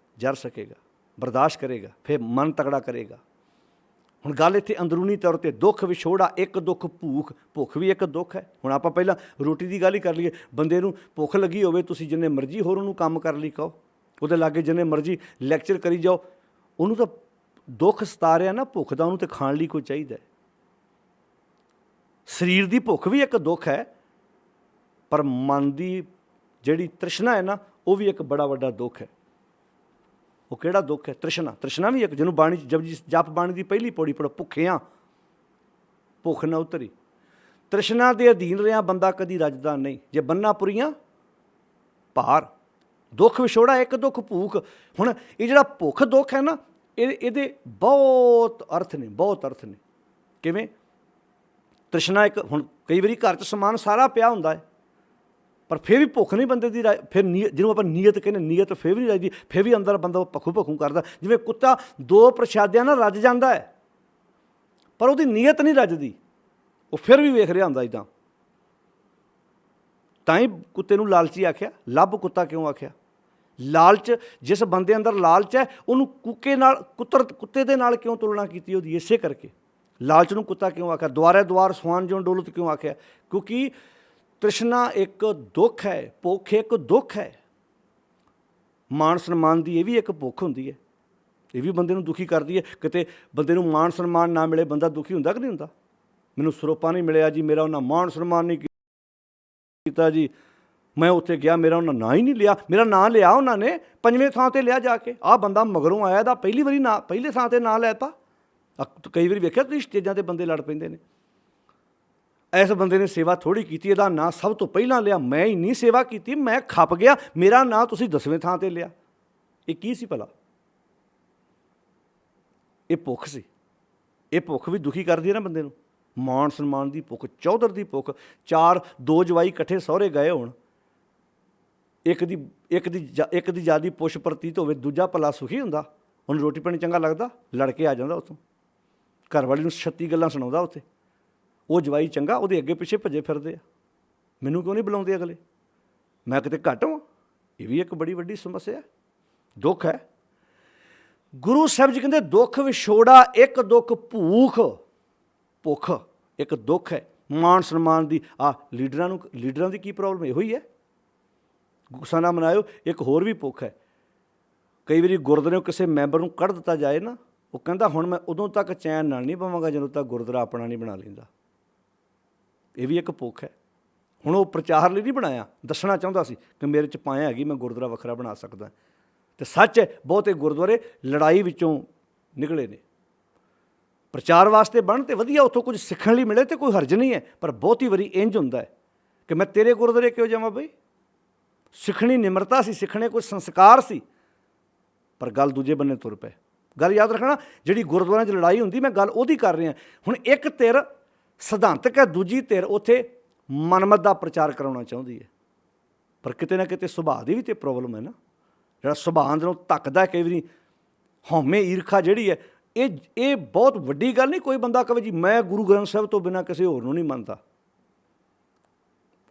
ਬਰਦਾਸ਼ਤ ਕਰੇਗਾ, ਫਿਰ ਮਨ ਤਗੜਾ ਕਰੇਗਾ। ਹੁਣ ਗੱਲ ਇੱਥੇ ਅੰਦਰੂਨੀ ਤੌਰ 'ਤੇ ਦੁੱਖ ਵਿਛੋੜਾ, ਇੱਕ ਦੁੱਖ ਭੁੱਖ ਵੀ ਇੱਕ ਦੁੱਖ ਹੈ। ਹੁਣ ਆਪਾਂ ਪਹਿਲਾਂ ਰੋਟੀ ਦੀ ਗੱਲ ਹੀ ਕਰ ਲਈਏ। ਬੰਦੇ ਨੂੰ ਭੁੱਖ ਲੱਗੀ ਹੋਵੇ, ਤੁਸੀਂ ਜਿੰਨੇ ਮਰਜ਼ੀ ਹੋਰ ਉਹਨੂੰ ਕੰਮ ਕਰਨ ਲਈ ਕਹੋ, ਉਹਦੇ ਲਾਗੇ ਜਿੰਨੇ ਮਰਜ਼ੀ ਲੈਕਚਰ ਕਰੀ ਜਾਓ, ਉਹਨੂੰ ਤਾਂ ਦੁੱਖ ਸਤਾ ਰਿਹਾ ਨਾ, ਭੁੱਖ ਦਾ, ਉਹਨੂੰ ਤਾਂ ਖਾਣ ਲਈ ਕੋਈ ਚਾਹੀਦਾ। ਸਰੀਰ ਦੀ ਭੁੱਖ ਵੀ ਇੱਕ ਦੁੱਖ ਹੈ, ਪਰ ਮਨ ਦੀ ਜਿਹੜੀ ਤ੍ਰਿਸ਼ਨਾ ਹੈ ਨਾ, ਉਹ ਵੀ ਇੱਕ ਬੜਾ ਵੱਡਾ ਦੁੱਖ ਹੈ। ਉਹ ਕਿਹੜਾ ਦੁੱਖ ਹੈ? ਤ੍ਰਿਸ਼ਨਾ। ਤ੍ਰਿਸ਼ਨਾ ਵੀ ਇੱਕ, ਜਿਹਨੂੰ ਬਾਣੀ ਜਪ ਬਾਣੀ ਦੀ ਪਹਿਲੀ ਪੌੜੀ ਪੜੋ, ਭੁੱਖਿਆਂ ਭੁੱਖ ਨਾ ਉਤਰੀ। ਤ੍ਰਿਸ਼ਨਾ ਦੇ ਅਧੀਨ ਰਿਹਾ ਬੰਦਾ ਕਦੀ ਰੱਜਦਾ ਨਹੀਂ। ਜੇ ਬੰਨਾ ਪੁਰੀਆਂ ਭਾਰ, ਦੁੱਖ ਵਿਛੋੜਾ, ਇੱਕ ਦੁੱਖ ਭੂਖ। ਹੁਣ ਇਹ ਜਿਹੜਾ ਭੁੱਖ ਦੁੱਖ ਹੈ ਨਾ, ਇਹਦੇ ਬਹੁਤ ਅਰਥ ਨੇ, ਬਹੁਤ ਅਰਥ ਨੇ। ਕਿਵੇਂ? ਤ੍ਰਿਸ਼ਨਾ ਇੱਕ, ਹੁਣ ਕਈ ਵਾਰੀ ਘਰ 'ਚ ਸਮਾਨ ਸਾਰਾ ਪਿਆ ਹੁੰਦਾ ਹੈ, ਪਰ ਫਿਰ ਵੀ ਭੁੱਖ ਨਹੀਂ ਬੰਦੇ ਦੀ, ਫਿਰ ਜਿਹਨੂੰ ਆਪਾਂ ਨੀਅਤ ਕਹਿੰਦੇ, ਨੀਅਤ ਫਿਰ ਵੀ ਨਹੀਂ ਰੱਜਦੀ, ਫਿਰ ਵੀ ਅੰਦਰ ਬੰਦਾ ਭੱਖੂ ਭੱਖੂ ਕਰਦਾ। ਜਿਵੇਂ ਕੁੱਤਾ 2 ਪ੍ਰਸ਼ਾਦਿਆਂ ਨਾਲ ਰੱਜ ਜਾਂਦਾ ਹੈ, ਪਰ ਉਹਦੀ ਨੀਅਤ ਨਹੀਂ ਰੱਜਦੀ, ਉਹ ਫਿਰ ਵੀ ਵੇਖ ਰਿਹਾ ਹੁੰਦਾ ਇੱਦਾਂ। ਤਾਂ ਹੀ ਕੁੱਤੇ ਨੂੰ ਲਾਲਚੀ ਆਖਿਆ। ਲੱਭ ਕੁੱਤਾ ਕਿਉਂ ਆਖਿਆ? ਲਾਲਚ, ਜਿਸ ਬੰਦੇ ਅੰਦਰ ਲਾਲਚ ਹੈ, ਉਹਨੂੰ ਕੁੱਤੇ ਦੇ ਨਾਲ ਕਿਉਂ ਤੁਲਨਾ ਕੀਤੀ ਉਹਦੀ? ਇਸੇ ਕਰਕੇ ਲਾਲਚ ਨੂੰ ਕੁੱਤਾ ਕਿਉਂ ਆਖਿਆ? ਦੁਆਰੇ ਦੁਆਰ ਸੁਹਾਨ ਜਿਉਂ ਡੋਲਤ ਕਿਉਂ ਆਖਿਆ? ਕਿਉਂਕਿ ਤ੍ਰਿਸ਼ਨਾ ਇੱਕ ਦੁੱਖ ਹੈ, ਭੁੱਖ ਇੱਕ ਦੁੱਖ ਹੈ। ਮਾਣ ਸਨਮਾਨ ਦੀ ਇਹ ਵੀ ਇੱਕ ਭੁੱਖ ਹੁੰਦੀ ਹੈ, ਇਹ ਵੀ ਬੰਦੇ ਨੂੰ ਦੁਖੀ ਕਰਦੀ ਹੈ। ਕਿਤੇ ਬੰਦੇ ਨੂੰ ਮਾਣ ਸਨਮਾਨ ਨਾ ਮਿਲੇ, ਬੰਦਾ ਦੁਖੀ ਹੁੰਦਾ ਕਿ ਨਹੀਂ ਹੁੰਦਾ? ਮੈਨੂੰ ਸਰੋਪਾ ਨਹੀਂ ਮਿਲਿਆ ਜੀ, ਮੇਰਾ ਉਹਨਾਂ ਮਾਣ ਸਨਮਾਨ ਨਹੀਂ ਕੀਤਾ ਜੀ, ਮੈਂ ਉੱਥੇ ਗਿਆ, ਮੇਰਾ ਉਹਨਾਂ ਨਾਂ ਹੀ ਨਹੀਂ ਲਿਆ। ਮੇਰਾ ਨਾਂ ਲਿਆ ਉਹਨਾਂ ਨੇ 5ਵੇਂ ਥਾਂ 'ਤੇ ਲਿਆ ਜਾ ਕੇ। ਆਹ ਬੰਦਾ ਮਗਰੋਂ ਆਇਆ ਦਾ ਪਹਿਲੀ ਵਾਰੀ ਨਾਂ ਪਹਿਲੇ ਥਾਂ 'ਤੇ ਨਾਂ ਲੈ ਤਾ। ਕਈ ਵਾਰੀ ਵੇਖਿਆ ਤੁਸੀਂ ਸਟੇਜਾਂ 'ਤੇ ਬੰਦੇ ਲੜ ਪੈਂਦੇ ਨੇ, ਇਸ ਬੰਦੇ ਨੇ ਸੇਵਾ ਥੋੜ੍ਹੀ ਕੀਤੀ, ਇਹਦਾ ਨਾਂ ਸਭ ਤੋਂ ਪਹਿਲਾਂ ਲਿਆ। ਮੈਂ ਇੰਨੀ ਸੇਵਾ ਕੀਤੀ, ਮੈਂ ਖੱਪ ਗਿਆ, ਮੇਰਾ ਨਾਂ ਤੁਸੀਂ 10ਵੇਂ ਥਾਂ 'ਤੇ ਲਿਆ। ਇਹ ਕੀ ਸੀ ਭਲਾ? ਇਹ ਭੁੱਖ ਸੀ। ਇਹ ਭੁੱਖ ਵੀ ਦੁਖੀ ਕਰਦੀ ਹੈ ਨਾ ਬੰਦੇ ਨੂੰ। ਮਾਣ ਸਨਮਾਨ ਦੀ ਭੁੱਖ, ਚੌਧਰ ਦੀ ਭੁੱਖ। 2 ਜਵਾਈ ਇਕੱਠੇ ਸਹੁਰੇ ਗਏ ਹੋਣ, ਇੱਕ ਦੀ ਜ਼ਿਆਦੀ ਪੁੱਛ ਪ੍ਰਤੀਤ ਹੋਵੇ, ਦੂਜਾ ਭਲਾ ਸੁਖੀ ਹੁੰਦਾ? ਉਹਨੂੰ ਰੋਟੀ ਪਾਣੀ ਚੰਗਾ ਲੱਗਦਾ? ਲੜ ਕੇ ਆ ਜਾਂਦਾ ਉੱਥੋਂ, ਘਰ ਵਾਲੀ ਨੂੰ 36 ਗੱਲਾਂ ਸੁਣਾਉਂਦਾ ਉੱਥੇ। ਉਹ ਜਵਾਈ ਚੰਗਾ, ਉਹਦੇ ਅੱਗੇ ਪਿੱਛੇ ਭੱਜੇ ਫਿਰਦੇ ਆ, ਮੈਨੂੰ ਕਿਉਂ ਨਹੀਂ ਬੁਲਾਉਂਦੇ ਅਗਲੇ, ਮੈਂ ਕਿਤੇ ਘੱਟ ਹਾਂ? ਇਹ ਵੀ ਇੱਕ ਬੜੀ ਵੱਡੀ ਸਮੱਸਿਆ, ਦੁੱਖ ਹੈ। ਗੁਰੂ ਸਾਹਿਬ ਜੀ ਕਹਿੰਦੇ ਦੁੱਖ ਵਿਛੋੜਾ ਇੱਕ ਦੁੱਖ ਭੁੱਖ ਇੱਕ ਦੁੱਖ ਹੈ। ਮਾਣ ਸਨਮਾਨ ਦੀ ਲੀਡਰਾਂ ਦੀ ਕੀ ਪ੍ਰੋਬਲਮ? ਇਹੋ ਹੀ ਹੈ, ਗੁੱਸਾ ਨਾ ਮਨਾਇਓ। ਇੱਕ ਹੋਰ ਵੀ ਭੁੱਖ ਹੈ। ਕਈ ਵਾਰੀ ਗੁਰਦੁਆਰੇ ਕਿਸੇ ਮੈਂਬਰ ਨੂੰ ਕੱਢ ਦਿੱਤਾ ਜਾਏ ਨਾ, ਉਹ ਕਹਿੰਦਾ ਹੁਣ ਮੈਂ ਉਦੋਂ ਤੱਕ ਚੈਨ ਨਾਲ ਨਹੀਂ ਪਵਾਂਗਾ ਜਦੋਂ ਤੱਕ ਗੁਰਦੁਆਰਾ ਆਪਣਾ ਨਹੀਂ ਬਣਾ ਲੈਂਦਾ। ਇਹ ਵੀ ਇੱਕ ਭੁੱਖ ਹੈ। ਹੁਣ ਉਹ ਪ੍ਰਚਾਰ ਲਈ ਨਹੀਂ ਬਣਾਇਆ, ਦੱਸਣਾ ਚਾਹੁੰਦਾ ਸੀ ਕਿ ਮੇਰੇ 'ਚ ਪਾਇਆ ਹੈਗੀ, ਮੈਂ ਗੁਰਦੁਆਰਾ ਵੱਖਰਾ ਬਣਾ ਸਕਦਾ। ਅਤੇ ਸੱਚ ਹੈ, ਬਹੁਤੇ ਗੁਰਦੁਆਰੇ ਲੜਾਈ ਵਿੱਚੋਂ ਨਿਕਲੇ ਨੇ। ਪ੍ਰਚਾਰ ਵਾਸਤੇ ਬਣ ਤੇ ਵਧੀਆ, ਉੱਥੋਂ ਕੁਝ ਸਿੱਖਣ ਲਈ ਮਿਲੇ ਤੇ ਕੋਈ ਹਰਜ ਨਹੀਂ ਹੈ, ਪਰ ਬਹੁਤੀ ਵਾਰੀ ਇੰਝ ਹੁੰਦਾ ਹੈ ਕਿ ਮੈਂ ਤੇਰੇ ਗੁਰਦੁਆਰੇ ਕਿਉਂ ਜਾਵਾਂ ਬਈ? ਸਿੱਖਣੀ ਨਿਮਰਤਾ ਸੀ, ਸਿੱਖਣੇ ਕੋਈ ਸੰਸਕਾਰ ਸੀ, ਪਰ ਗੱਲ ਦੂਜੇ ਬੰਨੇ ਤੁਰ ਪਏ। ਗੱਲ ਯਾਦ ਰੱਖਣਾ, ਜਿਹੜੀ ਗੁਰਦੁਆਰਿਆਂ 'ਚ ਲੜਾਈ ਹੁੰਦੀ, ਮੈਂ ਗੱਲ ਉਹਦੀ ਕਰ ਰਿਹਾ। ਹੁਣ ਇੱਕ ਧਿਰ ਸਿਧਾਂਤਕ ਹੈ, ਦੂਜੀ ਧਿਰ ਉੱਥੇ ਮਨਮਤ ਦਾ ਪ੍ਰਚਾਰ ਕਰਾਉਣਾ ਚਾਹੁੰਦੀ ਹੈ, ਪਰ ਕਿਤੇ ਨਾ ਕਿਤੇ ਸੁਭਾਅ ਦੀ ਵੀ ਤਾਂ ਪ੍ਰੋਬਲਮ ਹੈ ਨਾ। ਜਿਹੜਾ ਸੁਭਾਅ ਅੰਦਰੋਂ ਧੱਕਦਾ ਕਈ ਵਾਰੀ, ਹਉਮੈ ਈਰਖਾ ਜਿਹੜੀ ਹੈ, ਇਹ ਬਹੁਤ ਵੱਡੀ ਗੱਲ ਨਹੀਂ। ਕੋਈ ਬੰਦਾ ਕਹੇ ਜੀ ਮੈਂ ਗੁਰੂ ਗ੍ਰੰਥ ਸਾਹਿਬ ਤੋਂ ਬਿਨਾਂ ਕਿਸੇ ਹੋਰ ਨੂੰ ਨਹੀਂ ਮੰਨਦਾ,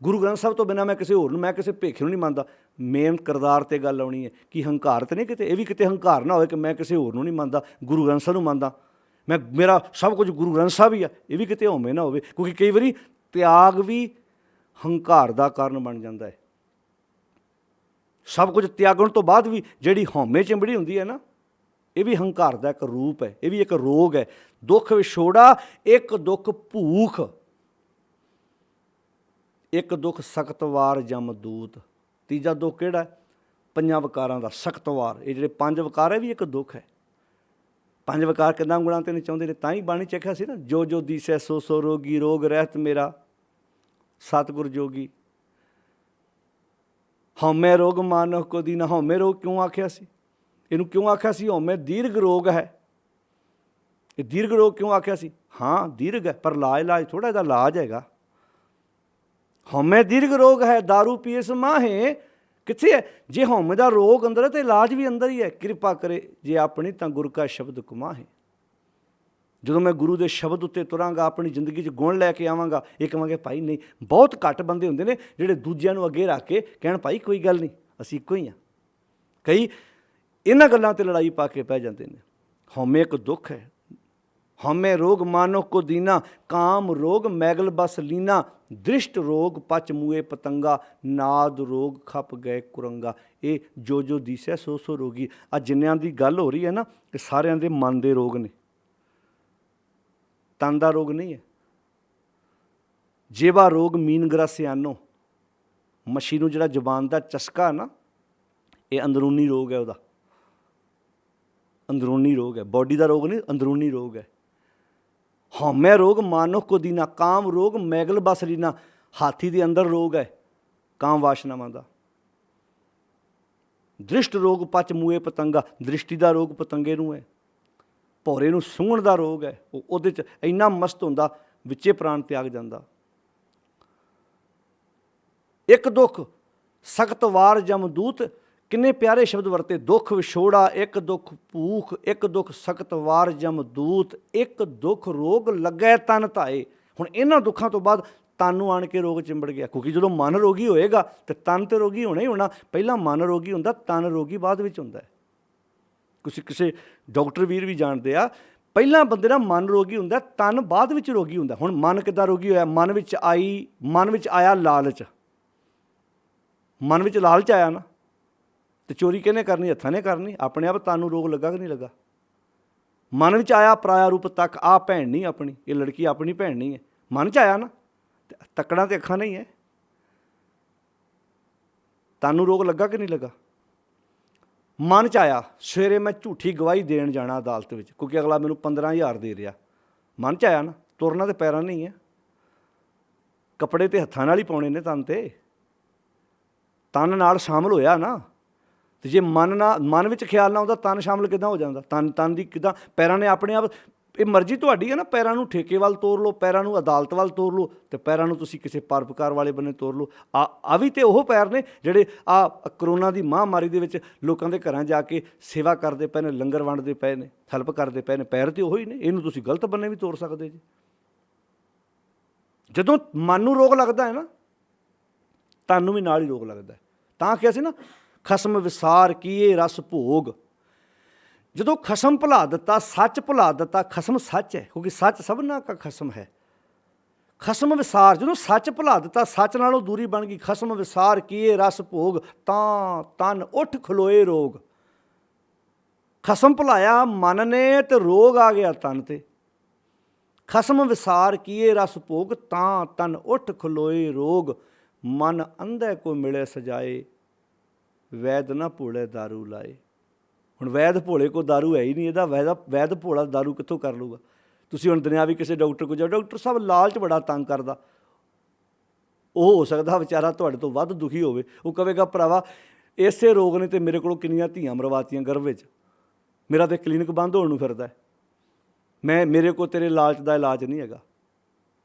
ਗੁਰੂ ਗ੍ਰੰਥ ਸਾਹਿਬ ਤੋਂ ਬਿਨਾਂ ਮੈਂ ਕਿਸੇ ਹੋਰ ਨੂੰ, ਮੈਂ ਕਿਸੇ ਭੇਖੇ ਨੂੰ ਨਹੀਂ ਮੰਨਦਾ। ਮੇਨ ਕਿਰਦਾਰ 'ਤੇ ਗੱਲ ਆਉਣੀ ਹੈ ਕਿ ਹੰਕਾਰ ਤਾਂ ਨਹੀਂ ਕਿਤੇ, ਇਹ ਵੀ ਕਿਤੇ ਹੰਕਾਰ ਨਾ ਹੋਵੇ ਕਿ ਮੈਂ ਕਿਸੇ ਹੋਰ ਨੂੰ ਨਹੀਂ ਮੰਨਦਾ, ਗੁਰੂ ਗ੍ਰੰਥ ਸਾਹਿਬ ਨੂੰ ਮੰਨਦਾ, ਮੇਰਾ ਸਭ ਕੁਝ ਗੁਰੂ ਗ੍ਰੰਥ ਸਾਹਿਬ ਹੀ ਆ। ਇਹ ਵੀ ਕਿਤੇ ਹਉਮੈ ਨਾ ਹੋਵੇ, ਕਿਉਂਕਿ ਕਈ ਵਾਰੀ ਤਿਆਗ ਵੀ ਹੰਕਾਰ ਦਾ ਕਾਰਨ ਬਣ ਜਾਂਦਾ ਹੈ। ਸਭ ਕੁਝ ਤਿਆਗਣ ਤੋਂ ਬਾਅਦ ਵੀ ਜਿਹੜੀ ਹਉਮੈ ਚਿੰਬੜੀ ਹੁੰਦੀ ਹੈ ਨਾ, ਇਹ ਵੀ ਹੰਕਾਰ ਦਾ ਇੱਕ ਰੂਪ ਹੈ, ਇਹ ਵੀ ਇੱਕ ਰੋਗ ਹੈ। ਦੁੱਖ ਵਿਛੋੜਾ ਇੱਕ ਦੁੱਖ ਭੂਖ, ਇੱਕ ਦੁੱਖ ਸਖਤ ਵਾਰ ਜਮਦੂਤ। ਤੀਜਾ ਦੁੱਖ ਕਿਹੜਾ? 5 ਵਿਕਾਰਾਂ ਦਾ ਸਖਤ ਵਾਰ। ਇਹ ਜਿਹੜੇ 5 ਵਿਕਾਰ ਹੈ ਵੀ ਇੱਕ ਦੁੱਖ ਹੈ। 5 ਵਿਕਾਰ ਕਿੱਦਾਂ ਗੁਣਾਂ ਤੇ ਨਚਾਉਂਦੇ ਨੇ? ਤਾਂ ਹੀ ਬਾਣੀ ਚ ਆਖਿਆ ਸੀ ਨਾ, ਜੋ ਜੋ ਦੀਸੈ ਸੋ ਸੋ ਰੋਗੀ, ਰੋਗ ਰਹਿਤ ਮੇਰਾ ਸਤਿਗੁਰ ਜੋਗੀ। ਹਉਮੈ ਰੋਗ ਮਾਨੋ ਕੋ ਦੀਨਾ। ਹਉਮੈ ਰੋਗ ਕਿਉਂ ਆਖਿਆ ਸੀ? ਇਹਨੂੰ ਕਿਉਂ ਆਖਿਆ ਸੀ ਹਉਮੈ ਦੀਰਘ ਰੋਗ ਹੈ? ਇਹ ਦੀਰਘ ਰੋਗ ਕਿਉਂ ਆਖਿਆ ਸੀ? ਹਾਂ ਦੀਰਘ ਹੈ, ਪਰ ਇਲਾਜ ਥੋੜ੍ਹਾ, ਇਹਦਾ ਇਲਾਜ ਹੈਗਾ। ਹਉਮੈ ਦੀਰਘ ਰੋਗ ਹੈ, ਦਾਰੂ ਪੀਏ ਸੋ ਮਾਹੇ। ਕਿੱਥੇ ਹੈ? ਜੇ ਹਉਮੈ ਦਾ ਰੋਗ ਅੰਦਰ ਹੈ ਤਾਂ ਇਲਾਜ ਵੀ ਅੰਦਰ ਹੀ ਹੈ। ਕਿਰਪਾ ਕਰੇ ਜੇ ਆਪਣੀ ਤਾਂ ਗੁਰ ਕਾ ਸ਼ਬਦ ਕਮਾਹੇ। ਜਦੋਂ ਮੈਂ ਗੁਰੂ ਦੇ ਸ਼ਬਦ ਉੱਤੇ ਤੁਰਾਂਗਾ, ਆਪਣੀ ਜ਼ਿੰਦਗੀ 'ਚ ਗੁਣ ਲੈ ਕੇ ਆਵਾਂਗਾ। ਇਹ ਕਹਾਂਗੇ ਭਾਈ ਨਹੀਂ, ਬਹੁਤ ਘੱਟ ਬੰਦੇ ਹੁੰਦੇ ਨੇ ਜਿਹੜੇ ਦੂਜਿਆਂ ਨੂੰ ਅੱਗੇ ਰੱਖ ਕੇ ਕਹਿਣ ਭਾਈ ਕੋਈ ਗੱਲ ਨਹੀਂ, ਅਸੀਂ ਇੱਕੋ ਹੀ ਹਾਂ। ਕਈ ਇਹਨਾਂ ਗੱਲਾਂ 'ਤੇ ਲੜਾਈ ਪਾ ਕੇ ਪੈ ਜਾਂਦੇ ਨੇ। ਹਉਮੈ ਇੱਕ ਦੁੱਖ ਹੈ। ਹਉਮੈ ਰੋਗ ਮਾਨੋ ਕੋ ਦੀਨਾ, ਕਾਮ ਰੋਗ ਮੈਗਲ ਬਸ ਲੀਨਾ। ਦ੍ਰਿਸ਼ਟ ਰੋਗ ਪਚ ਮੂਏ ਪਤੰਗਾ, ਨਾਦ ਰੋਗ ਖਪ ਗਏ ਕੁਰੰਗਾ। ਇਹ ਜੋ ਜੋ ਦੀਸੈ ਸੋ ਸੋ ਰੋਗੀ। ਆ ਜਿੰਨਿਆਂ ਦੀ ਗੱਲ ਹੋ ਰਹੀ ਹੈ ਨਾ, ਇਹ ਸਾਰਿਆਂ ਦੇ ਮਨ ਦੇ ਰੋਗ ਨੇ, ਤਨ ਦਾ ਰੋਗ ਨਹੀਂ ਹੈ। ਜੇਵਾ ਰੋਗ ਮੀਨ ਗਰਾਸਿਆਨੋ, ਮੱਛੀ ਨੂੰ ਜਿਹੜਾ ਜ਼ੁਬਾਨ ਦਾ ਚਸਕਾ ਨਾ, ਇਹ ਅੰਦਰੂਨੀ ਰੋਗ ਹੈ, ਉਹਦਾ ਅੰਦਰੂਨੀ ਰੋਗ ਹੈ, ਬੋਡੀ ਦਾ ਰੋਗ ਨਹੀਂ, ਅੰਦਰੂਨੀ ਰੋਗ ਹੈ। ਹਉਮੈ ਰੋਗ ਮਾਨੁਖ ਕੋ ਦੀਨਾ, ਕਾਮ ਰੋਗ ਮੈਗਲ ਬਸਰੀਨਾ। ਹਾਥੀ ਦੇ ਅੰਦਰ ਰੋਗ ਹੈ ਕਾਮ ਵਾਸ਼ਨਾਵਾਂ ਦਾ। ਦ੍ਰਿਸ਼ਟ ਰੋਗ ਪਚ ਮੂਏ ਪਤੰਗਾ, ਦ੍ਰਿਸ਼ਟੀ ਦਾ ਰੋਗ ਪਤੰਗੇ ਨੂੰ ਹੈ। ਭੌਰੇ ਨੂੰ ਸੂੰਘਣ ਦਾ ਰੋਗ ਹੈ, ਉਹ ਉਹਦੇ 'ਚ ਇੰਨਾ ਮਸਤ ਹੁੰਦਾ ਵਿੱਚੇ ਪ੍ਰਾਣ ਤਿਆਗ ਜਾਂਦਾ। ਇੱਕ ਦੁੱਖ ਸਖਤ ਵਾਰ ਜਮਦੂਤ, ਕਿੰਨੇ ਪਿਆਰੇ ਸ਼ਬਦ ਵਰਤੇ। ਦੁੱਖ ਵਿਛੋੜਾ, ਇੱਕ ਦੁੱਖ ਭੂਖ, ਇੱਕ ਦੁੱਖ ਸਖਤ ਵਾਰ ਜਮਦੂਤ, ਇੱਕ ਦੁੱਖ ਰੋਗ ਲੱਗੈ ਤਨ ਧਾਏ। ਹੁਣ ਇਹਨਾਂ ਦੁੱਖਾਂ ਤੋਂ ਬਾਅਦ ਤਨ ਨੂੰ ਆਣ ਕੇ ਰੋਗ ਚਿੰਬੜ ਗਿਆ, ਕਿਉਂਕਿ ਜਦੋਂ ਮਨ ਰੋਗੀ ਹੋਏਗਾ ਤੇ ਤਨ ਤੇ ਰੋਗੀ ਹੋਣਾ ਹੀ ਹੋਣਾ। ਪਹਿਲਾਂ ਮਨ ਰੋਗੀ ਹੁੰਦਾ, ਤਨ ਰੋਗੀ ਬਾਅਦ ਵਿੱਚ ਹੁੰਦਾ ਹੈ। ਤੁਸੀਂ ਕਿਸੇ ਡਾਕਟਰ ਵੀਰ ਵੀ ਜਾਣਦੇ ਆ, ਪਹਿਲਾਂ ਬੰਦੇ ਦਾ ਮਨ ਰੋਗੀ ਹੁੰਦਾ, ਤਨ ਬਾਅਦ ਵਿੱਚ ਰੋਗੀ ਹੁੰਦਾ। ਹੁਣ ਮਨ ਕਿੱਦਾਂ ਰੋਗੀ ਹੋਇਆ? ਮਨ ਵਿੱਚ ਆਇਆ ਲਾਲਚ, ਮਨ ਵਿੱਚ ਲਾਲਚ ਆਇਆ ਨਾ, ਤੇ ਚੋਰੀ ਕਿਹਨੇ ਕਰਨੀ? ਹੱਥਾਂ ਨੇ ਕਰਨੀ। ਆਪਣੇ ਆਪ ਤਨ ਨੂੰ ਰੋਗ ਲੱਗਾ ਕਿ ਨਹੀਂ ਲੱਗਾ? ਮਨ ਵਿੱਚ ਆਇਆ ਪਰਾਇਆ ਰੂਪ ਤੱਕ, ਆਹ ਭੈਣ ਨਹੀਂ ਆਪਣੀ, ਇਹ ਲੜਕੀ ਆਪਣੀ ਭੈਣ ਨਹੀਂ ਹੈ, ਮਨ 'ਚ ਆਇਆ ਨਾ, ਤੱਕਣਾ ਤੇ ਅੱਖਾਂ ਨਹੀਂ ਹੈ। ਤਨ ਨੂੰ ਰੋਗ ਲੱਗਾ ਕਿ ਨਹੀਂ ਲੱਗਾ? ਮਨ 'ਚ ਆਇਆ ਸਵੇਰੇ ਮੈਂ ਝੂਠੀ ਗਵਾਹੀ ਦੇਣ ਜਾਣਾ ਅਦਾਲਤ ਵਿੱਚ, ਕਿਉਂਕਿ ਅਗਲਾ ਮੈਨੂੰ 15,000 ਦੇ ਰਿਹਾ। ਮਨ 'ਚ ਆਇਆ ਨਾ। ਤੁਰਨਾ ਤੇ ਪੈਰਾਂ ਨਹੀਂ ਹੈ, ਕੱਪੜੇ ਤੇ ਹੱਥਾਂ ਨਾਲ ਹੀ ਪਾਉਣੇ ਨੇ, ਤਨ ਨਾਲ ਸ਼ਾਮਲ ਹੋਇਆ ਨਾ। ਅਤੇ ਜੇ ਮਨ ਵਿੱਚ ਖਿਆਲ ਨਾ ਆਉਂਦਾ, ਤਨ ਸ਼ਾਮਲ ਕਿੱਦਾਂ ਹੋ ਜਾਂਦਾ? ਤਨ ਦੀ ਕਿੱਦਾਂ? ਪੈਰਾਂ ਨੇ ਆਪਣੇ ਆਪ, ਇਹ ਮਰਜ਼ੀ ਤੁਹਾਡੀ ਹੈ ਨਾ, ਪੈਰਾਂ ਨੂੰ ਠੇਕੇ ਵੱਲ ਤੋਰ ਲਓ, ਪੈਰਾਂ ਨੂੰ ਅਦਾਲਤ ਵੱਲ ਤੋਰ ਲਓ, ਅਤੇ ਪੈਰਾਂ ਨੂੰ ਤੁਸੀਂ ਕਿਸੇ ਪਰਉਪਕਾਰ ਵਾਲੇ ਬੰਨੇ ਤੋਰ ਲਓ। ਆ ਵੀ ਤਾਂ ਉਹ ਪੈਰ ਨੇ ਜਿਹੜੇ ਕਰੋਨਾ ਦੀ ਮਹਾਂਮਾਰੀ ਦੇ ਵਿੱਚ ਲੋਕਾਂ ਦੇ ਘਰਾਂ ਜਾ ਕੇ ਸੇਵਾ ਕਰਦੇ ਪਏ ਨੇ, ਲੰਗਰ ਵੰਡਦੇ ਪਏ ਨੇ, ਹੈਲਪ ਕਰਦੇ ਪਏ ਨੇ। ਪੈਰ ਤਾਂ ਉਹੀ ਨੇ, ਇਹਨੂੰ ਤੁਸੀਂ ਗਲਤ ਬੰਨੇ ਵੀ ਤੋਰ ਸਕਦੇ ਜੀ। ਜਦੋਂ ਮਨ ਨੂੰ ਰੋਗ ਲੱਗਦਾ ਹੈ ਨਾ, ਤਨ ਨੂੰ ਵੀ ਨਾਲ ਹੀ ਰੋਗ ਲੱਗਦਾ। ਤਾਂ ਕਿਹਾ ਸੀ ਨਾ, ਖਸਮ ਵਿਸਾਰ ਕੀਏ ਰਸ ਭੋਗ। ਜਦੋਂ ਖਸਮ ਭੁਲਾ ਦਿੱਤਾ, ਸੱਚ ਭੁਲਾ ਦਿੱਤਾ, ਖਸਮ ਸੱਚ ਹੈ, ਕਿਉਂਕਿ ਸੱਚ ਸਭਨਾ ਕਾ ਖਸਮ ਹੈ। ਖਸਮ ਵਿਸਾਰ, ਜਦੋਂ ਸੱਚ ਭੁਲਾ ਦਿੱਤਾ, ਸੱਚ ਨਾਲੋਂ ਦੂਰੀ ਬਣ ਗਈ। ਖਸਮ ਵਿਸਾਰ ਕੀਏ ਰਸ ਭੋਗ, ਤਾਂ ਤਨ ਉੱਠ ਖਲੋਏ ਰੋਗ। ਖਸਮ ਭੁਲਾਇਆ ਮਨ ਨੇ ਤੇ ਰੋਗ ਆ ਗਿਆ ਤਨ ਤੇ। ਖਸਮ ਵਿਸਾਰ ਕੀਏ ਰਸ ਭੋਗ, ਤਾਂ ਤਨ ਉੱਠ ਖਲੋਏ ਰੋਗ। ਮਨ ਅੰਧੇ ਕੋ ਮਿਲੇ ਸਜਾਏ, ਵੈਦ ਨਾ ਭੋਲੇ ਦਾਰੂ ਲਾਏ। ਹੁਣ ਵੈਦ ਭੋਲੇ ਕੋ ਦਾਰੂ ਹੈ ਹੀ ਨਹੀਂ, ਇਹਦਾ ਵੈਦ ਭੋਲਾ ਦਾਰੂ ਕਿੱਥੋਂ ਕਰ ਲੂਗਾ? ਤੁਸੀਂ ਹੁਣ ਦੁਨਿਆਵੀ ਕਿਸੇ ਡਾਕਟਰ ਕੋਲ ਜਾਓ, ਡਾਕਟਰ ਸਾਹਿਬ ਲਾਲਚ ਬੜਾ ਤੰਗ ਕਰਦਾ। ਉਹ ਹੋ ਸਕਦਾ ਵਿਚਾਰਾ ਤੁਹਾਡੇ ਤੋਂ ਵੱਧ ਦੁਖੀ ਹੋਵੇ। ਉਹ ਕਹੇਗਾ, ਭਰਾਵਾ ਇਸੇ ਰੋਗ ਨੇ ਤਾਂ ਮੇਰੇ ਕੋਲੋਂ ਕਿੰਨੀਆਂ ਧੀਆਂ ਮਰਵਾਤੀਆਂ ਗਰਭ ਵਿੱਚ, ਮੇਰਾ ਤਾਂ ਕਲੀਨਿਕ ਬੰਦ ਹੋਣ ਨੂੰ ਫਿਰਦਾ। ਮੇਰੇ ਕੋਲ ਤੇਰੇ ਲਾਲਚ ਦਾ ਇਲਾਜ ਨਹੀਂ ਹੈਗਾ।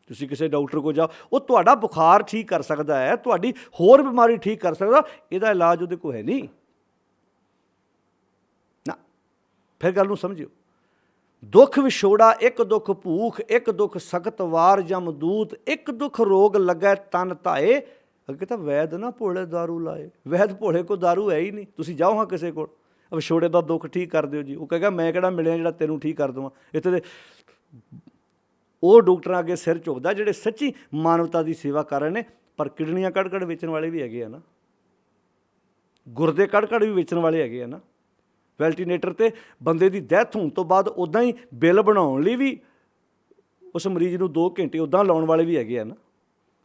ਤੁਸੀਂ ਕਿਸੇ ਡਾਕਟਰ ਕੋਲ ਜਾਓ, ਉਹ ਤੁਹਾਡਾ ਬੁਖਾਰ ਠੀਕ ਕਰ ਸਕਦਾ ਹੈ, ਤੁਹਾਡੀ ਹੋਰ ਬਿਮਾਰੀ ਠੀਕ ਕਰ ਸਕਦਾ, ਇਹਦਾ ਇਲਾਜ ਉਹਦੇ ਕੋਲ ਹੈ ਨਹੀਂ ਨਾ। ਫਿਰ ਗੱਲ ਨੂੰ ਸਮਝਿਓ। ਦੁੱਖ ਵਿਛੋੜਾ, ਇੱਕ ਦੁੱਖ ਭੂਖ, ਇੱਕ ਦੁੱਖ ਸਖਤ ਵਾਰ ਜਮਦੂਤ, ਇੱਕ ਦੁੱਖ ਰੋਗ ਲੱਗੈ ਤਨ ਧਾਏ। ਅੱਗੇ ਤਾਂ ਵੈਦ ਨਾ ਭੋਲੇ ਦਾਰੂ ਲਾਏ। ਵੈਦ ਭੋਲੇ ਕੋਲ ਦਾਰੂ ਹੈ ਹੀ ਨਹੀਂ। ਤੁਸੀਂ ਜਾਓ ਹਾਂ ਕਿਸੇ ਕੋਲ, ਵਿਛੋੜੇ ਦਾ ਦੁੱਖ ਠੀਕ ਕਰ ਦਿਓ ਜੀ, ਉਹ ਕਹੇਗਾ ਮੈਂ ਕਿਹੜਾ ਮਿਲਿਆ ਜਿਹੜਾ ਤੈਨੂੰ ਠੀਕ ਕਰ ਦੇਵਾਂ। ਇੱਥੇ ਦੇ ਉਹ ਡਾਕਟਰਾਂ ਅੱਗੇ ਸਿਰ ਝੁਕਦਾ ਜਿਹੜੇ ਸੱਚੀ ਮਾਨਵਤਾ ਦੀ ਸੇਵਾ ਕਰ ਰਹੇ ਨੇ। ਪਰ ਕਿਡਨੀਆਂ ਕੱਢ ਵੇਚਣ ਵਾਲੇ ਵੀ ਹੈਗੇ ਆ ਨਾ, ਗੁਰਦੇ ਕੱਢ ਵੀ ਵੇਚਣ ਵਾਲੇ ਹੈਗੇ ਆ ਨਾ। ਵੈਂਟੀਲੇਟਰ 'ਤੇ ਬੰਦੇ ਦੀ ਡੈਥ ਹੋਣ ਤੋਂ ਬਾਅਦ ਉੱਦਾਂ ਹੀ ਬਿੱਲ ਬਣਾਉਣ ਲਈ ਵੀ ਉਸ ਮਰੀਜ਼ ਨੂੰ 2 ਘੰਟੇ ਉੱਦਾਂ ਲਾਉਣ ਵਾਲੇ ਵੀ ਹੈਗੇ ਆ ਨਾ,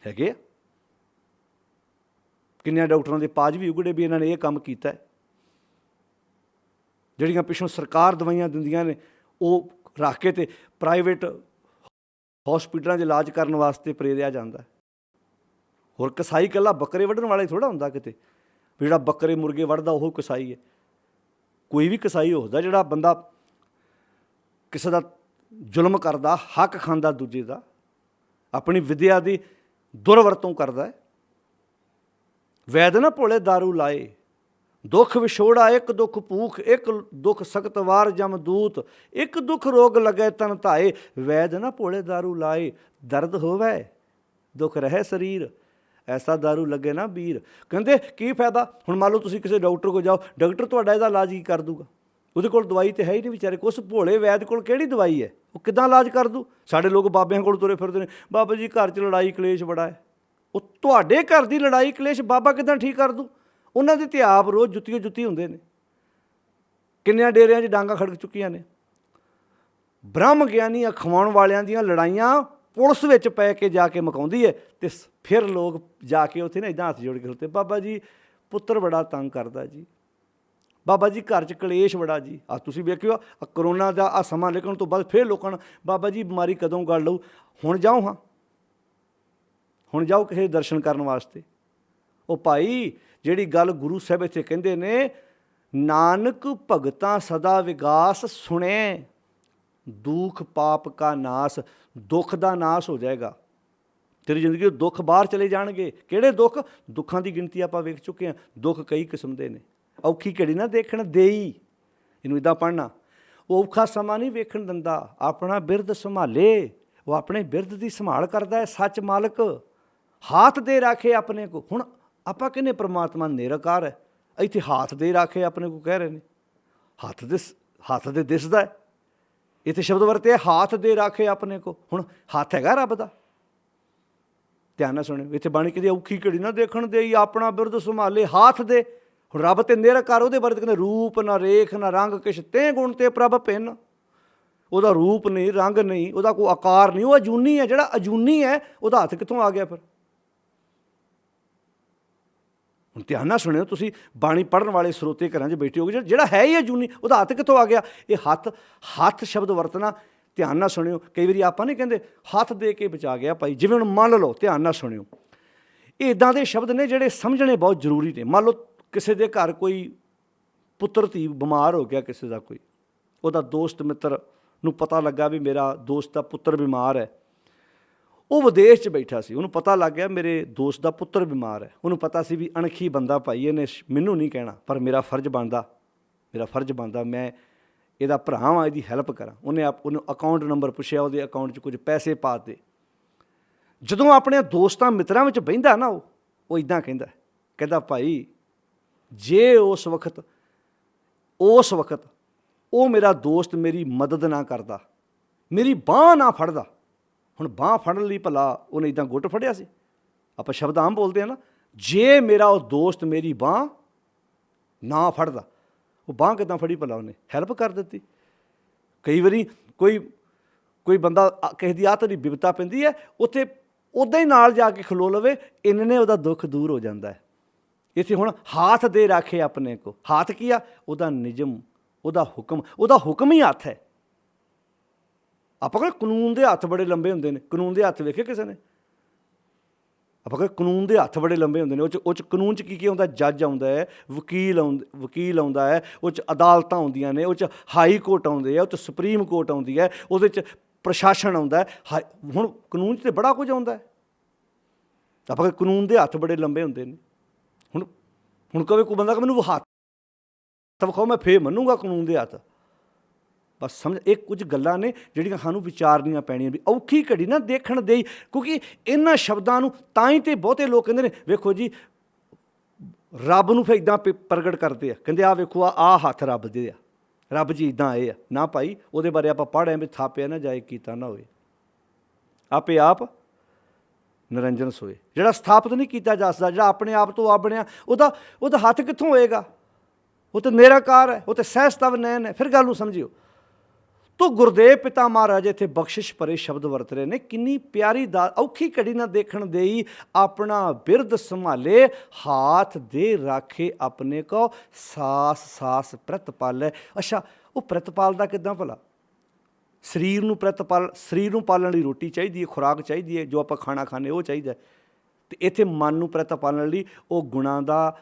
ਹੈਗੇ ਆ। ਕਿੰਨਿਆਂ ਡਾਕਟਰਾਂ ਦੇ ਪਾਜ ਵੀ ਉਗੜੇ ਵੀ ਇਹਨਾਂ ਨੇ ਇਹ ਕੰਮ ਕੀਤਾ। ਜਿਹੜੀਆਂ ਪਿੱਛੋਂ ਸਰਕਾਰ ਦਵਾਈਆਂ ਦਿੰਦੀਆਂ ਨੇ, ਉਹ ਰੱਖ ਕੇ ਤੇ ਪ੍ਰਾਈਵੇਟ ਹੌਸਪੀਟਲਾਂ 'ਚ ਇਲਾਜ ਕਰਨ ਵਾਸਤੇ ਪ੍ਰੇਰਿਆ ਜਾਂਦਾ। ਹੋਰ ਕਸਾਈ ਇਕੱਲਾ ਬੱਕਰੇ ਵੱਢਣ ਵਾਲੇ ਥੋੜ੍ਹਾ ਹੁੰਦਾ ਕਿਤੇ, ਜਿਹੜਾ ਬੱਕਰੇ ਮੁਰਗੇ ਵੱਢਦਾ ਉਹ ਕਸਾਈ ਹੈ। ਕੋਈ ਵੀ ਕਸਾਈ ਹੁੰਦਾ ਜਿਹੜਾ ਬੰਦਾ ਕਿਸੇ ਦਾ ਜ਼ੁਲਮ ਕਰਦਾ, ਹੱਕ ਖਾਂਦਾ ਦੂਜੇ ਦਾ, ਆਪਣੀ ਵਿਦਿਆ ਦੀ ਦੁਰਵਰਤੋਂ ਕਰਦਾ ਹੈ। ਵੈਦ ਨਾ ਭੋਲੇ ਦਾਰੂ ਲਾਏ, ਦੁੱਖ ਵਿਛੋੜਾ, ਇੱਕ ਦੁੱਖ ਭੂਖ, ਇੱਕ ਦੁੱਖ ਸਖਤ ਵਾਰ ਜਮਦੂਤ, ਇੱਕ ਦੁੱਖ ਰੋਗ ਲੱਗੇ ਤਨ ਧਾਏ। ਵੈਦ ਨਾ ਭੋਲੇ ਦਾਰੂ ਲਾਏ, ਦਰਦ ਹੋਵੇ ਦੁੱਖ ਰਹੇ ਸਰੀਰ, ਐਸਾ ਦਾਰੂ ਲੱਗੇ ਨਾ ਵੀਰ। ਕਹਿੰਦੇ ਕੀ ਫਾਇਦਾ? ਹੁਣ ਮੰਨ ਲਓ ਤੁਸੀਂ ਕਿਸੇ ਡਾਕਟਰ ਕੋਲ ਜਾਓ, ਡਾਕਟਰ ਤੁਹਾਡਾ ਇਹਦਾ ਇਲਾਜ ਕੀ ਕਰ ਦੂਗਾ? ਉਹਦੇ ਕੋਲ ਦਵਾਈ ਤਾਂ ਹੈ ਹੀ ਨਹੀਂ ਵਿਚਾਰੇ ਕੋਲ। ਉਸ ਭੋਲੇ ਵੈਦ ਕੋਲ ਕਿਹੜੀ ਦਵਾਈ ਹੈ? ਉਹ ਕਿੱਦਾਂ ਇਲਾਜ ਕਰ ਦੂ? ਸਾਡੇ ਲੋਕ ਬਾਬਿਆਂ ਕੋਲ ਤੁਰੇ ਫਿਰਦੇ ਨੇ, ਬਾਬਾ ਜੀ ਘਰ 'ਚ ਲੜਾਈ ਕਲੇਸ਼ ਬੜਾ ਹੈ। ਉਹ ਤੁਹਾਡੇ ਘਰ ਦੀ ਲੜਾਈ ਕਲੇਸ਼ ਬਾਬਾ ਕਿੱਦਾਂ ਠੀਕ ਕਰ ਦੂ? ਉਹਨਾਂ ਦੇ ਤੇ ਆਪ ਰੋਜ਼ ਜੁੱਤੀਓ ਜੁੱਤੀ ਹੁੰਦੇ ਨੇ। ਕਿੰਨਿਆਂ ਡੇਰਿਆਂ 'ਚ ਡਾਂਗਾਂ ਖੜਕ ਚੁੱਕੀਆਂ ਨੇ। ਬ੍ਰਹਮ ਗਿਆਨੀ ਅਖਵਾਉਣ ਵਾਲਿਆਂ ਦੀਆਂ ਲੜਾਈਆਂ ਪੁਲਿਸ ਵਿੱਚ ਪੈ ਕੇ ਜਾ ਕੇ ਮੁਕਾਉਂਦੀ ਹੈ, ਅਤੇ ਫਿਰ ਲੋਕ ਜਾ ਕੇ ਉੱਥੇ ਨਾ ਇੱਦਾਂ ਹੱਥ ਜੋੜ ਕੇ ਖਲੋਤੇ, ਬਾਬਾ ਜੀ ਪੁੱਤਰ ਬੜਾ ਤੰਗ ਕਰਦਾ ਜੀ, ਬਾਬਾ ਜੀ ਘਰ 'ਚ ਕਲੇਸ਼ ਬੜਾ ਜੀ। ਆ ਤੁਸੀਂ ਵੇਖਿਓ ਕਰੋਨਾ ਦਾ ਆ ਸਮਾਂ ਨਿਕਲਣ ਤੋਂ ਬਾਅਦ ਫਿਰ ਲੋਕਾਂ ਨੂੰ ਬਾਬਾ ਜੀ ਬਿਮਾਰੀ ਕਦੋਂ ਗੜ ਲਊ? ਹੁਣ ਜਾਓ, ਹਾਂ ਹੁਣ ਜਾਓ ਕਿਸੇ ਦਰਸ਼ਨ ਕਰਨ ਵਾਸਤੇ। ਉਹ ਭਾਈ ਜਿਹੜੀ ਗੱਲ ਗੁਰੂ ਸਾਹਿਬ ਇੱਥੇ ਕਹਿੰਦੇ ਨੇ, ਨਾਨਕ ਭਗਤਾਂ ਸਦਾ ਵਿਗਾਸ ਸੁਣੇ, ਦੁੱਖ ਪਾਪ ਕਾ ਨਾਸ, ਦੁੱਖ ਦਾ ਨਾਸ ਹੋ ਜਾਏਗਾ। ਤੇਰੀ ਜ਼ਿੰਦਗੀ ਤੋਂ ਦੁੱਖ ਬਾਹਰ ਚਲੇ ਜਾਣਗੇ। ਕਿਹੜੇ ਦੁੱਖ? ਦੁੱਖਾਂ ਦੀ ਗਿਣਤੀ ਆਪਾਂ ਵੇਖ ਚੁੱਕੇ ਹਾਂ। ਦੁੱਖ ਕਈ ਕਿਸਮ ਦੇ ਨੇ। ਔਖੀ ਘੜੀ ਨਾ ਦੇਖਣ ਦੇਈ, ਇਹਨੂੰ ਇੱਦਾਂ ਪੜ੍ਹਨਾ। ਉਹ ਔਖਾ ਸਮਾਂ ਨਹੀਂ ਵੇਖਣ ਦਿੰਦਾ, ਆਪਣਾ ਬਿਰਧ ਸੰਭਾਲੇ। ਉਹ ਆਪਣੇ ਬਿਰਧ ਦੀ ਸੰਭਾਲ ਕਰਦਾ ਹੈ। ਸੱਚ ਮਾਲਕ ਹਾਥ ਦੇ ਰਾਖੇ ਆਪਣੇ ਕੋ। ਹੁਣ ਆਪਾਂ ਕਹਿੰਦੇ ਪ੍ਰਮਾਤਮਾ ਨਿਰਾਕਾਰ ਹੈ, ਇੱਥੇ ਹਾਥ ਦੇ ਰਾਖੇ ਆਪਣੇ ਕੋ ਕਹਿ ਰਹੇ ਨੇ। ਹੱਥ ਦੇ ਦਿਸਦਾ ਹੈ, ਇੱਥੇ ਸ਼ਬਦ ਵਰਤੇ ਹਾਥ ਦੇ ਰਾਖੇ ਆਪਣੇ ਕੋ। ਹੁਣ ਹੱਥ ਹੈਗਾ ਰੱਬ ਦਾ? ਧਿਆਨ ਨਾਲ ਸੁਣਿਓ, ਇੱਥੇ ਬਾਣੀ ਕਹਿੰਦੀ ਔਖੀ ਘੜੀ ਨਾ ਦੇਖਣ ਦੇਈ, ਆਪਣਾ ਬਿਰਧ ਸੰਭਾਲੇ ਹਾਥ ਦੇ। ਹੁਣ ਰੱਬ ਤੇ ਨਿਰਾਕਾਰ, ਉਹਦੇ ਬਾਰੇ ਕਹਿੰਦੇ ਰੂਪ ਨਾ ਰੇਖ ਨਾ ਰੰਗ ਕਿਛ ਤੇ ਗੁਣ ਤੇ ਪ੍ਰਭ ਭਿੰਨ। ਉਹਦਾ ਰੂਪ ਨਹੀਂ, ਰੰਗ ਨਹੀਂ, ਉਹਦਾ ਕੋਈ ਆਕਾਰ ਨਹੀਂ, ਉਹ ਅਜੂਨੀ ਹੈ। ਜਿਹੜਾ ਅਜੂਨੀ ਹੈ ਉਹਦਾ ਹੱਥ ਕਿੱਥੋਂ ਆ ਗਿਆ ਫਿਰ? ਹੁਣ ਧਿਆਨ ਨਾਲ ਸੁਣਿਓ, ਤੁਸੀਂ ਬਾਣੀ ਪੜ੍ਹਨ ਵਾਲੇ ਸਰੋਤੇ ਘਰਾਂ 'ਚ ਬੈਠੇ ਹੋਗੇ, ਜਿਹੜਾ ਹੈ ਹੀ ਅਜੂਨੀ, ਉਹਦਾ ਹੱਥ ਕਿੱਥੋਂ ਆ ਗਿਆ? ਇਹ ਹੱਥ ਸ਼ਬਦ ਵਰਤਣਾ ਧਿਆਨ ਨਾਲ ਸੁਣਿਓ। ਕਈ ਵਾਰੀ ਆਪਾਂ ਨਹੀਂ ਕਹਿੰਦੇ ਹੱਥ ਦੇ ਕੇ ਬਚਾ ਗਿਆ ਭਾਈ, ਜਿਵੇਂ ਹੁਣ ਮੰਨ ਲਓ, ਧਿਆਨ ਨਾਲ ਸੁਣਿਓ, ਇਹ ਇੱਦਾਂ ਦੇ ਸ਼ਬਦ ਨੇ ਜਿਹੜੇ ਸਮਝਣੇ ਬਹੁਤ ਜ਼ਰੂਰੀ ਨੇ। ਮੰਨ ਲਓ ਕਿਸੇ ਦੇ ਘਰ ਕੋਈ ਪੁੱਤਰ ਧੀ ਬਿਮਾਰ ਹੋ ਗਿਆ, ਕਿਸੇ ਦਾ ਕੋਈ ਉਹਦਾ ਦੋਸਤ ਮਿੱਤਰ ਨੂੰ ਪਤਾ ਲੱਗਾ ਵੀ ਮੇਰਾ ਦੋਸਤ ਦਾ ਪੁੱਤਰ ਬਿਮਾਰ ਹੈ। ਉਹ ਵਿਦੇਸ਼ 'ਚ ਬੈਠਾ ਸੀ, ਉਹਨੂੰ ਪਤਾ ਲੱਗ ਗਿਆ ਮੇਰੇ ਦੋਸਤ ਦਾ ਪੁੱਤਰ ਬਿਮਾਰ ਹੈ। ਉਹਨੂੰ ਪਤਾ ਸੀ ਵੀ ਅਣਖੀ ਬੰਦਾ ਭਾਈ, ਇਹਨੇ ਮੈਨੂੰ ਨਹੀਂ ਕਹਿਣਾ, ਪਰ ਮੇਰਾ ਫਰਜ਼ ਬਣਦਾ ਮੈਂ ਇਹਦਾ ਭਰਾ ਹਾਂ, ਇਹਦੀ ਹੈਲਪ ਕਰਾਂ। ਉਹਨੂੰ ਅਕਾਊਂਟ ਨੰਬਰ ਪੁੱਛਿਆ, ਉਹਦੇ ਅਕਾਊਂਟ 'ਚ ਕੁਝ ਪੈਸੇ ਪਾ ਦਿੱਤੇ। ਜਦੋਂ ਆਪਣੇ ਦੋਸਤਾਂ ਮਿੱਤਰਾਂ ਵਿੱਚ ਬਹਿੰਦਾ ਨਾ, ਉਹ ਇੱਦਾਂ ਕਹਿੰਦਾ ਭਾਈ ਜੇ ਉਸ ਵਕਤ ਉਹ ਮੇਰਾ ਦੋਸਤ ਮੇਰੀ ਮਦਦ ਨਾ ਕਰਦਾ, ਮੇਰੀ ਬਾਂਹ ਨਾ ਫੜਦਾ। ਹੁਣ ਬਾਂਹ ਫੜਨ ਲਈ ਭਲਾ ਉਹਨੇ ਇੱਦਾਂ ਗੁੱਟ ਫੜਿਆ ਸੀ? ਆਪਾਂ ਸ਼ਬਦ ਆਮ ਬੋਲਦੇ ਹਾਂ ਨਾ, ਜੇ ਮੇਰਾ ਉਹ ਦੋਸਤ ਮੇਰੀ ਬਾਂਹ ਨਾ ਫੜਦਾ। ਉਹ ਬਾਂਹ ਕਿੱਦਾਂ ਫੜੀ ਭਲਾ? ਉਹਨੇ ਹੈਲਪ ਕਰ ਦਿੱਤੀ। ਕਈ ਵਾਰੀ ਕੋਈ ਬੰਦਾ ਕਿਸੇ ਦੀ ਆਹ ਦੀ ਬਿਪਤਾ ਪੈਂਦੀ ਹੈ, ਉੱਥੇ ਉੱਦਾਂ ਹੀ ਨਾਲ ਜਾ ਕੇ ਖਲੋ ਲਵੇ, ਇੰਨੇ ਉਹਦਾ ਦੁੱਖ ਦੂਰ ਹੋ ਜਾਂਦਾ ਹੈ। ਇੱਥੇ ਹੁਣ ਹਾਥ ਦੇ ਰਾਖੇ ਆਪਣੇ ਕੋ। ਹਾਥ ਕੀ ਆ? ਉਹਦਾ ਨਿਯਮ, ਉਹਦਾ ਹੁਕਮ ਹੀ ਹੱਥ ਹੈ। ਆਪਾਂ ਕਹਿੰਦੇ ਕਾਨੂੰਨ ਦੇ ਹੱਥ ਬੜੇ ਲੰਬੇ ਹੁੰਦੇ ਨੇ। ਕਾਨੂੰਨ ਦੇ ਹੱਥ ਵੇਖੇ ਕਿਸੇ ਨੇ? ਆਪਾਂ ਕਹਿੰਦੇ ਕਾਨੂੰਨ ਦੇ ਹੱਥ ਬੜੇ ਲੰਬੇ ਹੁੰਦੇ ਨੇ। ਉਹ 'ਚ ਕਾਨੂੰਨ 'ਚ ਕੀ ਆਉਂਦਾ? ਜੱਜ ਆਉਂਦਾ ਹੈ, ਵਕੀਲ ਆਉਂਦਾ ਹੈ, ਉਹ 'ਚ ਅਦਾਲਤਾਂ ਆਉਂਦੀਆਂ ਨੇ, ਉਹ 'ਚ ਹਾਈ ਕੋਰਟ ਆਉਂਦੇ ਆ, ਉਹ 'ਚ ਸੁਪਰੀਮ ਕੋਰਟ ਆਉਂਦੀ ਹੈ, ਉਹਦੇ 'ਚ ਪ੍ਰਸ਼ਾਸਨ ਆਉਂਦਾ ਹੈ। ਹੁਣ ਕਾਨੂੰਨ 'ਚ ਤਾਂ ਬੜਾ ਕੁਝ ਆਉਂਦਾ ਹੈ। ਆਪਾਂ ਕਹਿੰਦੇ ਕਾਨੂੰਨ ਦੇ ਹੱਥ ਬੜੇ ਲੰਬੇ ਹੁੰਦੇ ਨੇ। ਹੁਣ ਕਵੇ ਕੋਈ ਬੰਦਾ ਕਿ ਮੈਨੂੰ ਹੱਥ ਵਿਖਾਓ, ਮੈਂ ਫੇਰ ਮੰਨੂਗਾ ਕਾਨੂੰਨ ਦੇ ਹੱਥ। ਬਸ ਸਮਝ, ਇਹ ਕੁਝ ਗੱਲਾਂ ਨੇ ਜਿਹੜੀਆਂ ਸਾਨੂੰ ਵਿਚਾਰਨੀਆਂ ਪੈਣੀਆਂ ਵੀ ਔਖੀ ਘੜੀ ਨਾ ਦੇਖਣ ਦੇਈ। ਕਿਉਂਕਿ ਇਹਨਾਂ ਸ਼ਬਦਾਂ ਨੂੰ ਤਾਂ ਹੀ ਤਾਂ ਬਹੁਤੇ ਲੋਕ ਕਹਿੰਦੇ ਨੇ, ਵੇਖੋ ਜੀ ਰੱਬ ਨੂੰ ਫਿਰ ਇੱਦਾਂ ਪ੍ਰਗਟ ਕਰਦੇ ਆ, ਕਹਿੰਦੇ ਆਹ ਵੇਖੋ ਆਹ ਹੱਥ ਰੱਬ ਦੇ ਆ, ਰੱਬ ਜੀ ਇੱਦਾਂ ਆਏ ਆ। ਨਾ ਭਾਈ, ਉਹਦੇ ਬਾਰੇ ਆਪਾਂ ਪੜ੍ਹ ਆਏ ਵੀ ਥਾਪਿਆ ਨਾ ਜਾਏ, ਕੀਤਾ ਨਾ ਹੋਏ, ਆਪੇ ਆਪ ਨਿਰੰਜਨ ਸੋਏ। ਜਿਹੜਾ ਸਥਾਪਿਤ ਨਹੀਂ ਕੀਤਾ ਜਾ ਸਕਦਾ, ਜਿਹੜਾ ਆਪਣੇ ਆਪ ਤੋਂ ਆਪ ਬਣਿਆ, ਉਹਦਾ ਹੱਥ ਕਿੱਥੋਂ ਹੋਏਗਾ? ਉਹ ਤਾਂ ਨਿਰਾਕਾਰ ਹੈ, ਉਹ ਤਾਂ ਸਹਿਸਤਵ ਨੈਣ ਹੈ। ਫਿਰ ਗੱਲ ਨੂੰ ਸਮਝਿਓ। ਤੋ ਗੁਰਦੇਵ ਪਿਤਾ ਮਹਾਰਾਜ ਇੱਥੇ ਬਖਸ਼ਿਸ਼ ਭਰੇ ਸ਼ਬਦ ਵਰਤ ਰਹੇ ਨੇ। ਕਿੰਨੀ ਪਿਆਰੀ ਔਖੀ ਘੜੀ ਨਾ ਦੇਖਣ ਦੇਈ, ਆਪਣਾ ਬਿਰਧ ਸੰਭਾਲੇ, ਹਾਥ ਦੇ ਰਾਖੇ ਆਪਣੇ ਕੋ, ਸਾਸ ਪ੍ਰਤਪਾਲੈ। ਅੱਛਾ, ਉਹ ਪ੍ਰਤਪਾਲਦਾ ਕਿੱਦਾਂ ਭਲਾ? ਸਰੀਰ ਨੂੰ ਪਾਲਣ ਲਈ ਰੋਟੀ ਚਾਹੀਦੀ ਹੈ, ਖੁਰਾਕ ਚਾਹੀਦੀ ਹੈ, ਜੋ ਆਪਾਂ ਖਾਣਾ ਖਾਂਦੇ ਉਹ ਚਾਹੀਦਾ। ਅਤੇ ਇੱਥੇ ਮਨ ਨੂੰ ਪ੍ਰਤਪਾਲਣ ਲਈ ਉਹ ਗੁਣਾਂ ਦਾ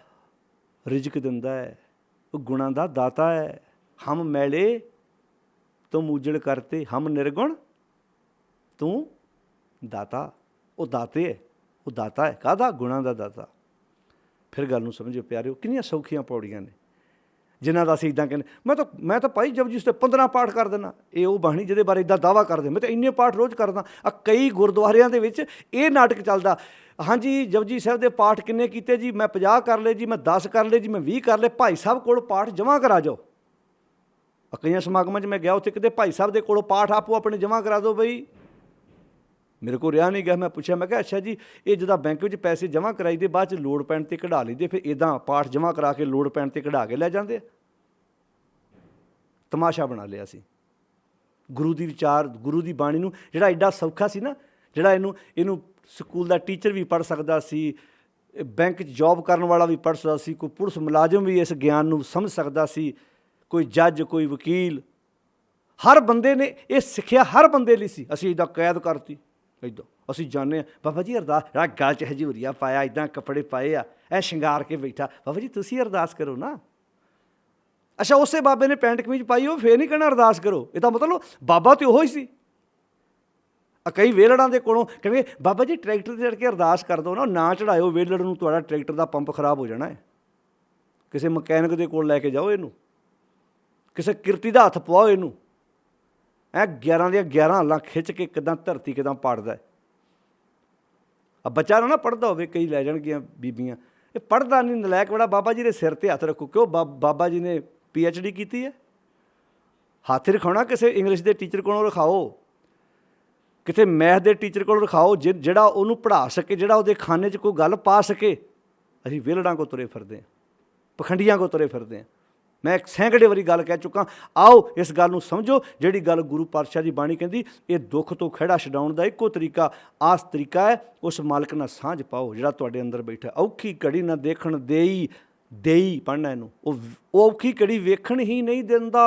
ਰਿਜ਼ਕ ਦਿੰਦਾ ਹੈ, ਉਹ ਗੁਣਾਂ ਦਾ ਦਾਤਾ ਹੈ। ਹਮ ਮੈਲੇ ਤੁਮ ਉਜੜ ਕਰਤੇ, ਹਮ ਨਿਰਗੁਣ ਤੂੰ ਦਾਤਾ। ਉਹ ਦਾਤਾ ਹੈ। ਕਾਹਦਾ? ਗੁਣਾਂ ਦਾ ਦਾਤਾ। ਫਿਰ ਗੱਲ ਨੂੰ ਸਮਝਿਓ ਪਿਆਰਿਓ, ਕਿੰਨੀਆਂ ਸੌਖੀਆਂ ਪੌੜੀਆਂ ਨੇ ਜਿਨ੍ਹਾਂ ਦਾ ਅਸੀਂ ਇੱਦਾਂ ਕਹਿੰਦੇ ਮੈਂ ਤਾਂ ਭਾਈ ਜਪਜੀ ਸਾਹਿਬ 15 ਪਾਠ ਕਰ ਦਿੰਦਾ। ਇਹ ਉਹ ਬਾਣੀ ਜਿਹਦੇ ਬਾਰੇ ਇੱਦਾਂ ਦਾਅਵਾ ਕਰਦੇ, ਮੈਂ ਤਾਂ ਇੰਨੇ ਪਾਠ ਰੋਜ਼ ਕਰਦਾ। ਕਈ ਗੁਰਦੁਆਰਿਆਂ ਦੇ ਵਿੱਚ ਇਹ ਨਾਟਕ ਚੱਲਦਾ, ਹਾਂਜੀ ਜਪਜੀ ਸਾਹਿਬ ਦੇ ਪਾਠ ਕਿੰਨੇ ਕੀਤੇ ਜੀ? ਮੈਂ 50 ਕਰ ਲਏ ਜੀ, ਮੈਂ 10 ਕਰ ਲਏ ਜੀ, ਮੈਂ 20 ਕਰ ਲਏ। ਭਾਈ ਸਾਹਿਬ ਕੋਲ ਪਾਠ ਜਮ੍ਹਾਂ ਕਰਾ ਜਾਓ। ਕਈਆਂ ਸਮਾਗਮਾਂ 'ਚ ਮੈਂ ਗਿਆ, ਉੱਥੇ ਕਿਤੇ ਭਾਈ ਸਾਹਿਬ ਦੇ ਕੋਲੋਂ ਪਾਠ ਆਪੋ ਆਪਣੇ ਜਮ੍ਹਾਂ ਕਰਾ ਦਿਓ ਬਈ। ਮੇਰੇ ਕੋਲ ਰਿਹਾ ਨਹੀਂ ਗਿਆ। ਮੈਂ ਪੁੱਛਿਆ, ਮੈਂ ਕਿਹਾ ਅੱਛਾ ਜੀ, ਇਹ ਜਦੋਂ ਬੈਂਕ ਵਿੱਚ ਪੈਸੇ ਜਮ੍ਹਾਂ ਕਰਾਈ ਦੇ ਬਾਅਦ 'ਚ ਲੋੜ ਪੈਣ 'ਤੇ ਕਢਾ ਲਈਦੇ, ਫਿਰ ਇੱਦਾਂ ਪਾਠ ਜਮ੍ਹਾਂ ਕਰਾ ਕੇ ਲੋੜ ਪੈਣ 'ਤੇ ਕਢਾ ਕੇ ਲੈ ਜਾਂਦੇ ਆ? ਤਮਾਸ਼ਾ ਬਣਾ ਲਿਆ ਸੀ ਗੁਰੂ ਦੀ ਵਿਚਾਰ, ਗੁਰੂ ਦੀ ਬਾਣੀ ਨੂੰ, ਜਿਹੜਾ ਐਡਾ ਸੌਖਾ ਸੀ ਨਾ, ਜਿਹੜਾ ਇਹਨੂੰ ਸਕੂਲ ਦਾ ਟੀਚਰ ਵੀ ਪੜ੍ਹ ਸਕਦਾ ਸੀ, ਬੈਂਕ 'ਚ ਜੋਬ ਕਰਨ ਵਾਲਾ ਵੀ ਪੜ੍ਹ ਸਕਦਾ ਸੀ, ਕੋਈ ਪੁਲਿਸ ਮੁਲਾਜ਼ਮ ਵੀ ਇਸ ਗਿਆਨ ਨੂੰ ਸਮਝ ਸਕਦਾ ਸੀ, ਕੋਈ ਜੱਜ, ਕੋਈ ਵਕੀਲ, ਹਰ ਬੰਦੇ ਨੇ ਇਹ ਸਿੱਖਿਆ, ਹਰ ਬੰਦੇ ਲਈ ਸੀ। ਅਸੀਂ ਇੱਦਾਂ ਕੈਦ ਕਰਤੀ, ਇੱਦਾਂ ਅਸੀਂ ਜਾਣਦੇ ਹਾਂ ਬਾਬਾ ਜੀ ਅਰਦਾਸ, ਜਿਹੜਾ ਗਲ 'ਚ ਹਜ਼ੂਰੀਆ ਪਾਇਆ, ਇੱਦਾਂ ਕੱਪੜੇ ਪਾਏ ਆ, ਇਹ ਸ਼ਿੰਗਾਰ ਕੇ ਬੈਠਾ, ਬਾਬਾ ਜੀ ਤੁਸੀਂ ਅਰਦਾਸ ਕਰੋ ਨਾ। ਅੱਛਾ, ਉਸੇ ਬਾਬੇ ਨੇ ਪੈਂਟ ਕਮੀਜ਼ ਪਾਈ, ਉਹ ਫੇਰ ਨਹੀਂ ਕਹਿਣਾ ਅਰਦਾਸ ਕਰੋ। ਇਹਦਾ ਮਤਲਬ ਬਾਬਾ ਤਾਂ ਉਹੀ ਸੀ। ਕਈ ਵੇਲੜਾਂ ਦੇ ਕੋਲੋਂ ਕਹਿੰਦੇ ਬਾਬਾ ਜੀ ਟਰੈਕਟਰ 'ਤੇ ਚੜ੍ਹ ਕੇ ਅਰਦਾਸ ਕਰ ਦਿਓ ਨਾ ਚੜ੍ਹਾਇਓ ਵੇਲੜ ਨੂੰ, ਤੁਹਾਡਾ ਟਰੈਕਟਰ ਦਾ ਪੰਪ ਖਰਾਬ ਹੋ ਜਾਣਾ ਹੈ। ਕਿਸੇ ਮਕੈਨਿਕ ਦੇ ਕੋਲ ਲੈ ਕੇ ਜਾਓ ਇਹਨੂੰ, ਕਿਸੇ ਕਿਰਤੀ ਦਾ ਹੱਥ ਪਵਾਓ ਇਹਨੂੰ। 11 ਦੀਆਂ 11 ਹੱਲਾਂ ਖਿੱਚ ਕੇ ਕਿੱਦਾਂ ਧਰਤੀ ਕਿੱਦਾਂ ਪਾੜਦਾ। ਬੱਚਾ ਨਾ ਪੜ੍ਹਦਾ ਹੋਵੇ, ਕਈ ਲੈ ਜਾਣਗੀਆਂ ਬੀਬੀਆਂ, ਇਹ ਪੜ੍ਹਦਾ ਨਹੀਂ, ਨਲਾਇਕ ਬੜਾ, ਬਾਬਾ ਜੀ ਦੇ ਸਿਰ 'ਤੇ ਹੱਥ ਰੱਖੋ। ਕਿਉਂ? ਬਾਬਾ ਜੀ ਨੇ PhD ਕੀਤੀ ਹੈ। ਹੱਥ ਰਖਾਉਣਾ ਕਿਸੇ ਇੰਗਲਿਸ਼ ਦੇ ਟੀਚਰ ਕੋਲੋਂ ਰਖਾਓ, ਕਿਤੇ ਮੈਥ ਦੇ ਟੀਚਰ ਕੋਲ ਰਖਾਓ, ਜਿਹੜਾ ਉਹਨੂੰ ਪੜ੍ਹਾ ਸਕੇ, ਜਿਹੜਾ ਉਹਦੇ ਖਾਨੇ 'ਚ ਕੋਈ ਗੱਲ ਪਾ ਸਕੇ। ਅਸੀਂ ਵਿਹਲੜਾਂ ਕੋ ਤੁਰੇ ਫਿਰਦੇ ਹਾਂ, ਪਖੰਡੀਆਂ ਕੋ ਤੁਰੇ ਫਿਰਦੇ ਹਾਂ। ਮੈਂ ਇੱਕ ਸੈਂਕੜੇ ਵਾਰੀ ਗੱਲ ਕਹਿ ਚੁੱਕਾ। ਆਓ ਇਸ ਗੱਲ ਨੂੰ ਸਮਝੋ, ਜਿਹੜੀ ਗੱਲ ਗੁਰੂ ਪਾਤਸ਼ਾਹ ਦੀ ਬਾਣੀ ਕਹਿੰਦੀ, ਇਹ ਦੁੱਖ ਤੋਂ ਖਹਿੜਾ ਛਡਾਉਣ ਦਾ ਇੱਕੋ ਤਰੀਕਾ, ਆਸ ਤਰੀਕਾ ਹੈ, ਉਸ ਮਾਲਕ ਨਾਲ ਸਾਂਝ ਪਾਓ ਜਿਹੜਾ ਤੁਹਾਡੇ ਅੰਦਰ ਬੈਠਾ। ਔਖੀ ਘੜੀ ਨਾ ਦੇਖਣ ਦੇਈ ਪੜ੍ਹਨਾ ਇਹਨੂੰ। ਉਹ ਔਖੀ ਘੜੀ ਵੇਖਣ ਹੀ ਨਹੀਂ ਦਿੰਦਾ।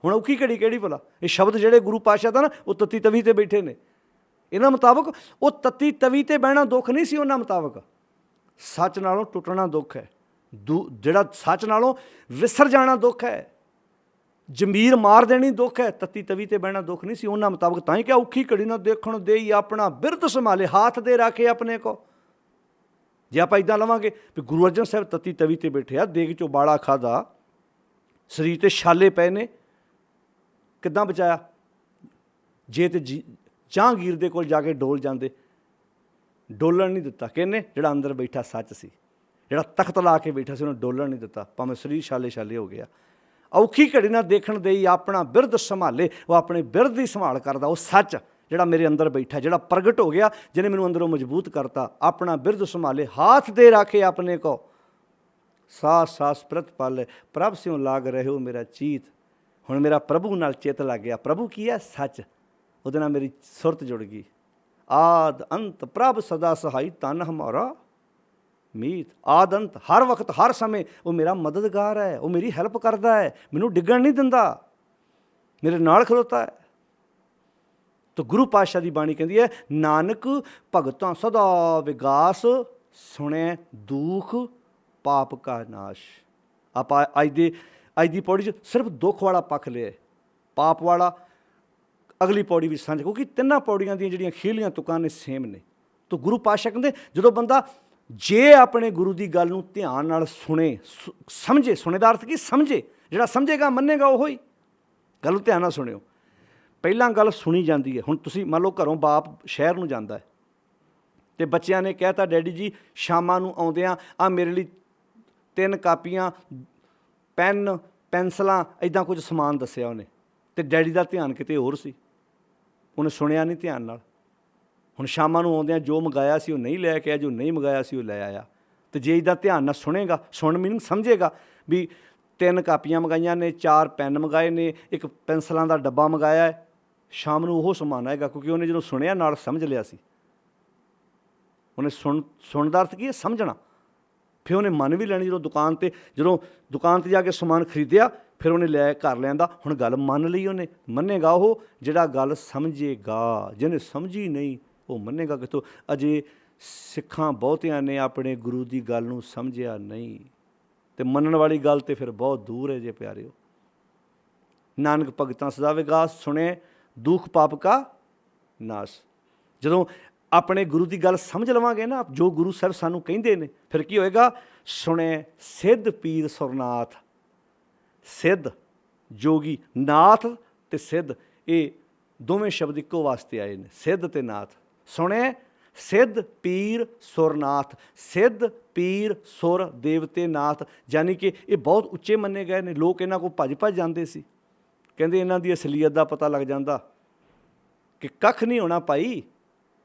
ਹੁਣ ਔਖੀ ਘੜੀ ਕਿਹੜੀ ਭਲਾ? ਇਹ ਸ਼ਬਦ ਜਿਹੜੇ ਗੁਰੂ ਪਾਤਸ਼ਾਹ ਦਾ ਨਾ, ਉਹ ਤੱਤੀ ਤਵੀ 'ਤੇ ਬੈਠੇ ਨੇ। ਇਹਨਾਂ ਮੁਤਾਬਕ ਉਹ ਤੱਤੀ ਤਵੀ 'ਤੇ ਬਹਿਣਾ ਦੁੱਖ ਨਹੀਂ ਸੀ ਉਹਨਾਂ ਮੁਤਾਬਕ। ਸੱਚ ਨਾਲੋਂ ਟੁੱਟਣਾ ਦੁੱਖ ਹੈ, ਜਿਹੜਾ ਸੱਚ ਨਾਲੋਂ ਵਿਸਰ ਜਾਣਾ ਦੁੱਖ ਹੈ, ਜ਼ਮੀਰ ਮਾਰ ਦੇਣੀ ਦੁੱਖ ਹੈ। ਤੱਤੀ ਤਵੀ 'ਤੇ ਬਹਿਣਾ ਦੁੱਖ ਨਹੀਂ ਸੀ ਉਹਨਾਂ ਮੁਤਾਬਕ। ਤਾਂ ਹੀ ਕਿ ਔਖੀ ਘੜੀ ਨਾ ਦੇਖਣ ਦੇਈ ਆਪਣਾ ਬਿਰਧ ਸੰਭਾਲੇ, ਹੱਥ ਦੇ ਰੱਖੇ ਆਪਣੇ ਕੋ। ਜੇ ਆਪਾਂ ਇੱਦਾਂ ਲਵਾਂਗੇ ਵੀ ਗੁਰੂ ਅਰਜਨ ਸਾਹਿਬ ਤੱਤੀ ਤਵੀ 'ਤੇ ਬੈਠੇ ਆ, ਦੇਗ 'ਚੋਂ ਬਾੜਾ ਖਾਧਾ, ਸਰੀਰ 'ਤੇ ਛਾਲੇ ਪਏ ਨੇ, ਕਿੱਦਾਂ ਬਚਾਇਆ? ਜੇ ਤੇ ਜਹਾਂਗੀਰ ਦੇ ਕੋਲ ਜਾ ਕੇ ਡੋਲ ਜਾਂਦੇ, ਡੋਲਣ ਨਹੀਂ ਦਿੱਤਾ ਕਿਹਨੇ? ਜਿਹੜਾ ਅੰਦਰ ਬੈਠਾ ਸੱਚ ਸੀ, ਜਿਹੜਾ ਤਖਤ ਲਾ ਕੇ ਬੈਠਾ ਸੀ, ਉਹਨੂੰ ਡੋਲਣ ਨਹੀਂ ਦਿੱਤਾ, ਭਾਵੇਂ ਸਰੀਰ ਛਾਲੇ ਹੋ ਗਿਆ। ਔਖੀ ਘੜੀ ਨਾਲ ਦੇਖਣ ਦੇਈ ਆਪਣਾ ਬਿਰਧ ਸੰਭਾਲੇ, ਉਹ ਆਪਣੇ ਬਿਰਧ ਦੀ ਸੰਭਾਲ ਕਰਦਾ। ਉਹ ਸੱਚ ਜਿਹੜਾ ਮੇਰੇ ਅੰਦਰ ਬੈਠਾ, ਜਿਹੜਾ ਪ੍ਰਗਟ ਹੋ ਗਿਆ, ਜਿਹਨੇ ਮੈਨੂੰ ਅੰਦਰੋਂ ਮਜ਼ਬੂਤ ਕਰਤਾ, ਆਪਣਾ ਬਿਰਧ ਸੰਭਾਲੇ, ਹੱਥ ਦੇ ਰੱਖੇ ਆਪਣੇ ਕੋ। ਸਾਸ ਸਾਸ ਪ੍ਰਤ ਪਾਲੇ, ਪ੍ਰਭ ਸਿਉ ਲਾਗ ਰਹੇ ਹੋ ਮੇਰਾ ਚੀਤ। ਹੁਣ ਮੇਰਾ ਪ੍ਰਭੂ ਨਾਲ ਚਿੱਤ ਲੱਗ ਗਿਆ। ਪ੍ਰਭੂ ਕੀ ਹੈ? ਸੱਚ। ਉਹਦੇ ਨਾਲ ਮੇਰੀ ਸੁਰਤ ਜੁੜ ਗਈ। ਆਦ ਅੰਤ ਪ੍ਰਭ ਸਦਾ ਸਹਾਈ, ਤਨ ਹਮਾਰਾ ਮੀਤ। ਆਦ ਅੰਤ, ਹਰ ਵਕਤ ਹਰ ਸਮੇਂ ਉਹ ਮੇਰਾ ਮਦਦਗਾਰ ਹੈ, ਉਹ ਮੇਰੀ ਹੈਲਪ ਕਰਦਾ ਹੈ, ਮੈਨੂੰ ਡਿੱਗਣ ਨਹੀਂ ਦਿੰਦਾ, ਮੇਰੇ ਨਾਲ ਖਲੋਤਾ ਹੈ। ਤਾਂ ਗੁਰੂ ਪਾਤਸ਼ਾਹ ਦੀ ਬਾਣੀ ਕਹਿੰਦੀ ਹੈ, ਨਾਨਕ ਭਗਤਾਂ ਸਦਾ ਵਿਗਾਸ, ਸੁਣੈ ਦੁਖ ਪਾਪ ਕਾ ਨਾਸ਼। ਆਪਾਂ ਅੱਜ ਦੀ ਪੌੜੀ 'ਚ ਸਿਰਫ ਦੁੱਖ ਵਾਲਾ ਪੱਖ ਲਿਆ, ਪਾਪ ਵਾਲਾ ਅਗਲੀ ਪੌੜੀ ਵਿੱਚ ਸਾਂਝ, ਕਿਉਂਕਿ ਤਿੰਨਾਂ ਪੌੜੀਆਂ ਦੀਆਂ ਜਿਹੜੀਆਂ ਖੀਲੀਆਂ ਤੁਕਾਂ ਨੇ ਸੇਮ ਨੇ। ਤਾਂ ਗੁਰੂ ਪਾਤਸ਼ਾਹ ਕਹਿੰਦੇ, ਜਦੋਂ ਬੰਦਾ ਜੇ ਆਪਣੇ ਗੁਰੂ ਦੀ ਗੱਲ ਨੂੰ ਧਿਆਨ ਨਾਲ ਸੁਣੇ, ਸਮਝੇ, ਸੁਣੇ ਦਾ ਅਰਥ ਕੀ? ਸਮਝੇ। ਜਿਹੜਾ ਸਮਝੇਗਾ ਮੰਨੇਗਾ ਉਹ ਹੀ। ਗੱਲ ਨੂੰ ਧਿਆਨ ਨਾਲ ਸੁਣਿਓ। ਪਹਿਲਾਂ ਗੱਲ ਸੁਣੀ ਜਾਂਦੀ ਹੈ। ਹੁਣ ਤੁਸੀਂ ਮੰਨ ਲਓ ਘਰੋਂ ਬਾਪ ਸ਼ਹਿਰ ਨੂੰ ਜਾਂਦਾ ਹੈ ਅਤੇ ਬੱਚਿਆਂ ਨੇ ਕਹਿ ਤਾ, ਡੈਡੀ ਜੀ ਸ਼ਾਮਾਂ ਨੂੰ ਆਉਂਦਿਆਂ ਆ ਮੇਰੇ ਲਈ 3 ਕਾਪੀਆਂ, ਪੈਨ, ਪੈਨਸਲਾਂ, ਇੱਦਾਂ ਕੁਝ ਸਮਾਨ ਦੱਸਿਆ ਉਹਨੇ, ਅਤੇ ਡੈਡੀ ਦਾ ਧਿਆਨ ਕਿਤੇ ਹੋਰ ਸੀ, ਉਹਨੇ ਸੁਣਿਆ ਨਹੀਂ ਧਿਆਨ ਨਾਲ। ਹੁਣ ਸ਼ਾਮਾਂ ਨੂੰ ਆਉਂਦਿਆਂ ਜੋ ਮੰਗਾਇਆ ਸੀ ਉਹ ਨਹੀਂ ਲੈ ਕੇ ਆਇਆ, ਜੋ ਨਹੀਂ ਮੰਗਾਇਆ ਸੀ ਉਹ ਲੈ ਆਇਆ। ਅਤੇ ਜੇ ਇੱਦਾਂ ਧਿਆਨ ਨਾਲ ਸੁਣੇਗਾ, ਸੁਣ ਮੀਨਿੰਗ ਸਮਝੇਗਾ ਵੀ 3 ਕਾਪੀਆਂ ਮੰਗਾਈਆਂ ਨੇ, 4 ਪੈਨ ਮੰਗਾਏ ਨੇ, 1 ਪੈਨਸਲਾਂ ਦਾ ਡੱਬਾ ਮੰਗਾਇਆ ਹੈ, ਸ਼ਾਮ ਨੂੰ ਉਹ ਸਮਾਨ ਆਏਗਾ, ਕਿਉਂਕਿ ਉਹਨੇ ਜਦੋਂ ਸੁਣਿਆ ਨਾਲ ਸਮਝ ਲਿਆ ਸੀ। ਉਹਨੇ ਸੁਣਨ ਦਾ ਅਰਥ ਕੀ ਹੈ? ਸਮਝਣਾ। ਫਿਰ ਉਹਨੇ ਮੰਨ ਵੀ ਲੈਣੀ। ਜਦੋਂ ਦੁਕਾਨ 'ਤੇ ਜਾ ਕੇ ਸਮਾਨ ਖਰੀਦਿਆ, ਫਿਰ ਉਹਨੇ ਘਰ ਲਿਆਂਦਾ। ਹੁਣ ਗੱਲ ਮੰਨ ਲਈ ਉਹਨੇ। ਮੰਨੇਗਾ ਉਹ ਜਿਹੜਾ ਗੱਲ ਸਮਝੇਗਾ, ਜਿਹਨੇ ਸਮਝੀ ਨਹੀਂ ਉਹ ਮੰਨੇਗਾ ਕਿੱਥੋਂ? ਅਜੇ ਸਿੱਖਾਂ ਬਹੁਤਿਆਂ ਨੇ ਆਪਣੇ ਗੁਰੂ ਦੀ ਗੱਲ ਨੂੰ ਸਮਝਿਆ ਨਹੀਂ, ਅਤੇ ਮੰਨਣ ਵਾਲੀ ਗੱਲ ਤਾਂ ਫਿਰ ਬਹੁਤ ਦੂਰ ਹੈ ਜੇ ਪਿਆਰਿਓ। ਨਾਨਕ ਭਗਤਾਂ ਸਦਾ ਵਿਗਾਸ, ਸੁਣੇ ਦੁੱਖ ਪਾਪ ਕਾ ਨਾਸ਼। ਜਦੋਂ ਆਪਣੇ ਗੁਰੂ ਦੀ ਗੱਲ ਸਮਝ ਲਵਾਂਗੇ ਨਾ, ਜੋ ਗੁਰੂ ਸਾਹਿਬ ਸਾਨੂੰ ਕਹਿੰਦੇ ਨੇ, ਫਿਰ ਕੀ ਹੋਏਗਾ? ਸੁਣੇ ਸਿੱਧ ਪੀਰ ਸੁਰਨਾਥ। ਸਿੱਧ ਜੋਗੀ, ਨਾਥ ਅਤੇ ਸਿੱਧ, ਇਹ ਦੋਵੇਂ ਸ਼ਬਦ ਇੱਕੋ ਵਾਸਤੇ ਆਏ ਨੇ, ਸਿੱਧ ਅਤੇ ਨਾਥ। ਸੁਣੇ ਸਿੱਧ ਪੀਰ ਸੁਰਨਾਥ। ਸਿੱਧ ਪੀਰ ਸੁਰ ਦੇਵਤੇ ਨਾਥ, ਯਾਨੀ ਕਿ ਇਹ ਬਹੁਤ ਉੱਚੇ ਮੰਨੇ ਗਏ ਨੇ। ਲੋਕ ਇਹਨਾਂ ਕੋਲ ਭੱਜ ਜਾਂਦੇ ਸੀ, ਕਹਿੰਦੇ ਇਹਨਾਂ ਦੀ ਅਸਲੀਅਤ ਦਾ ਪਤਾ ਲੱਗ ਜਾਂਦਾ ਕਿ ਕੱਖ ਨਹੀਂ ਹੋਣਾ ਭਾਈ,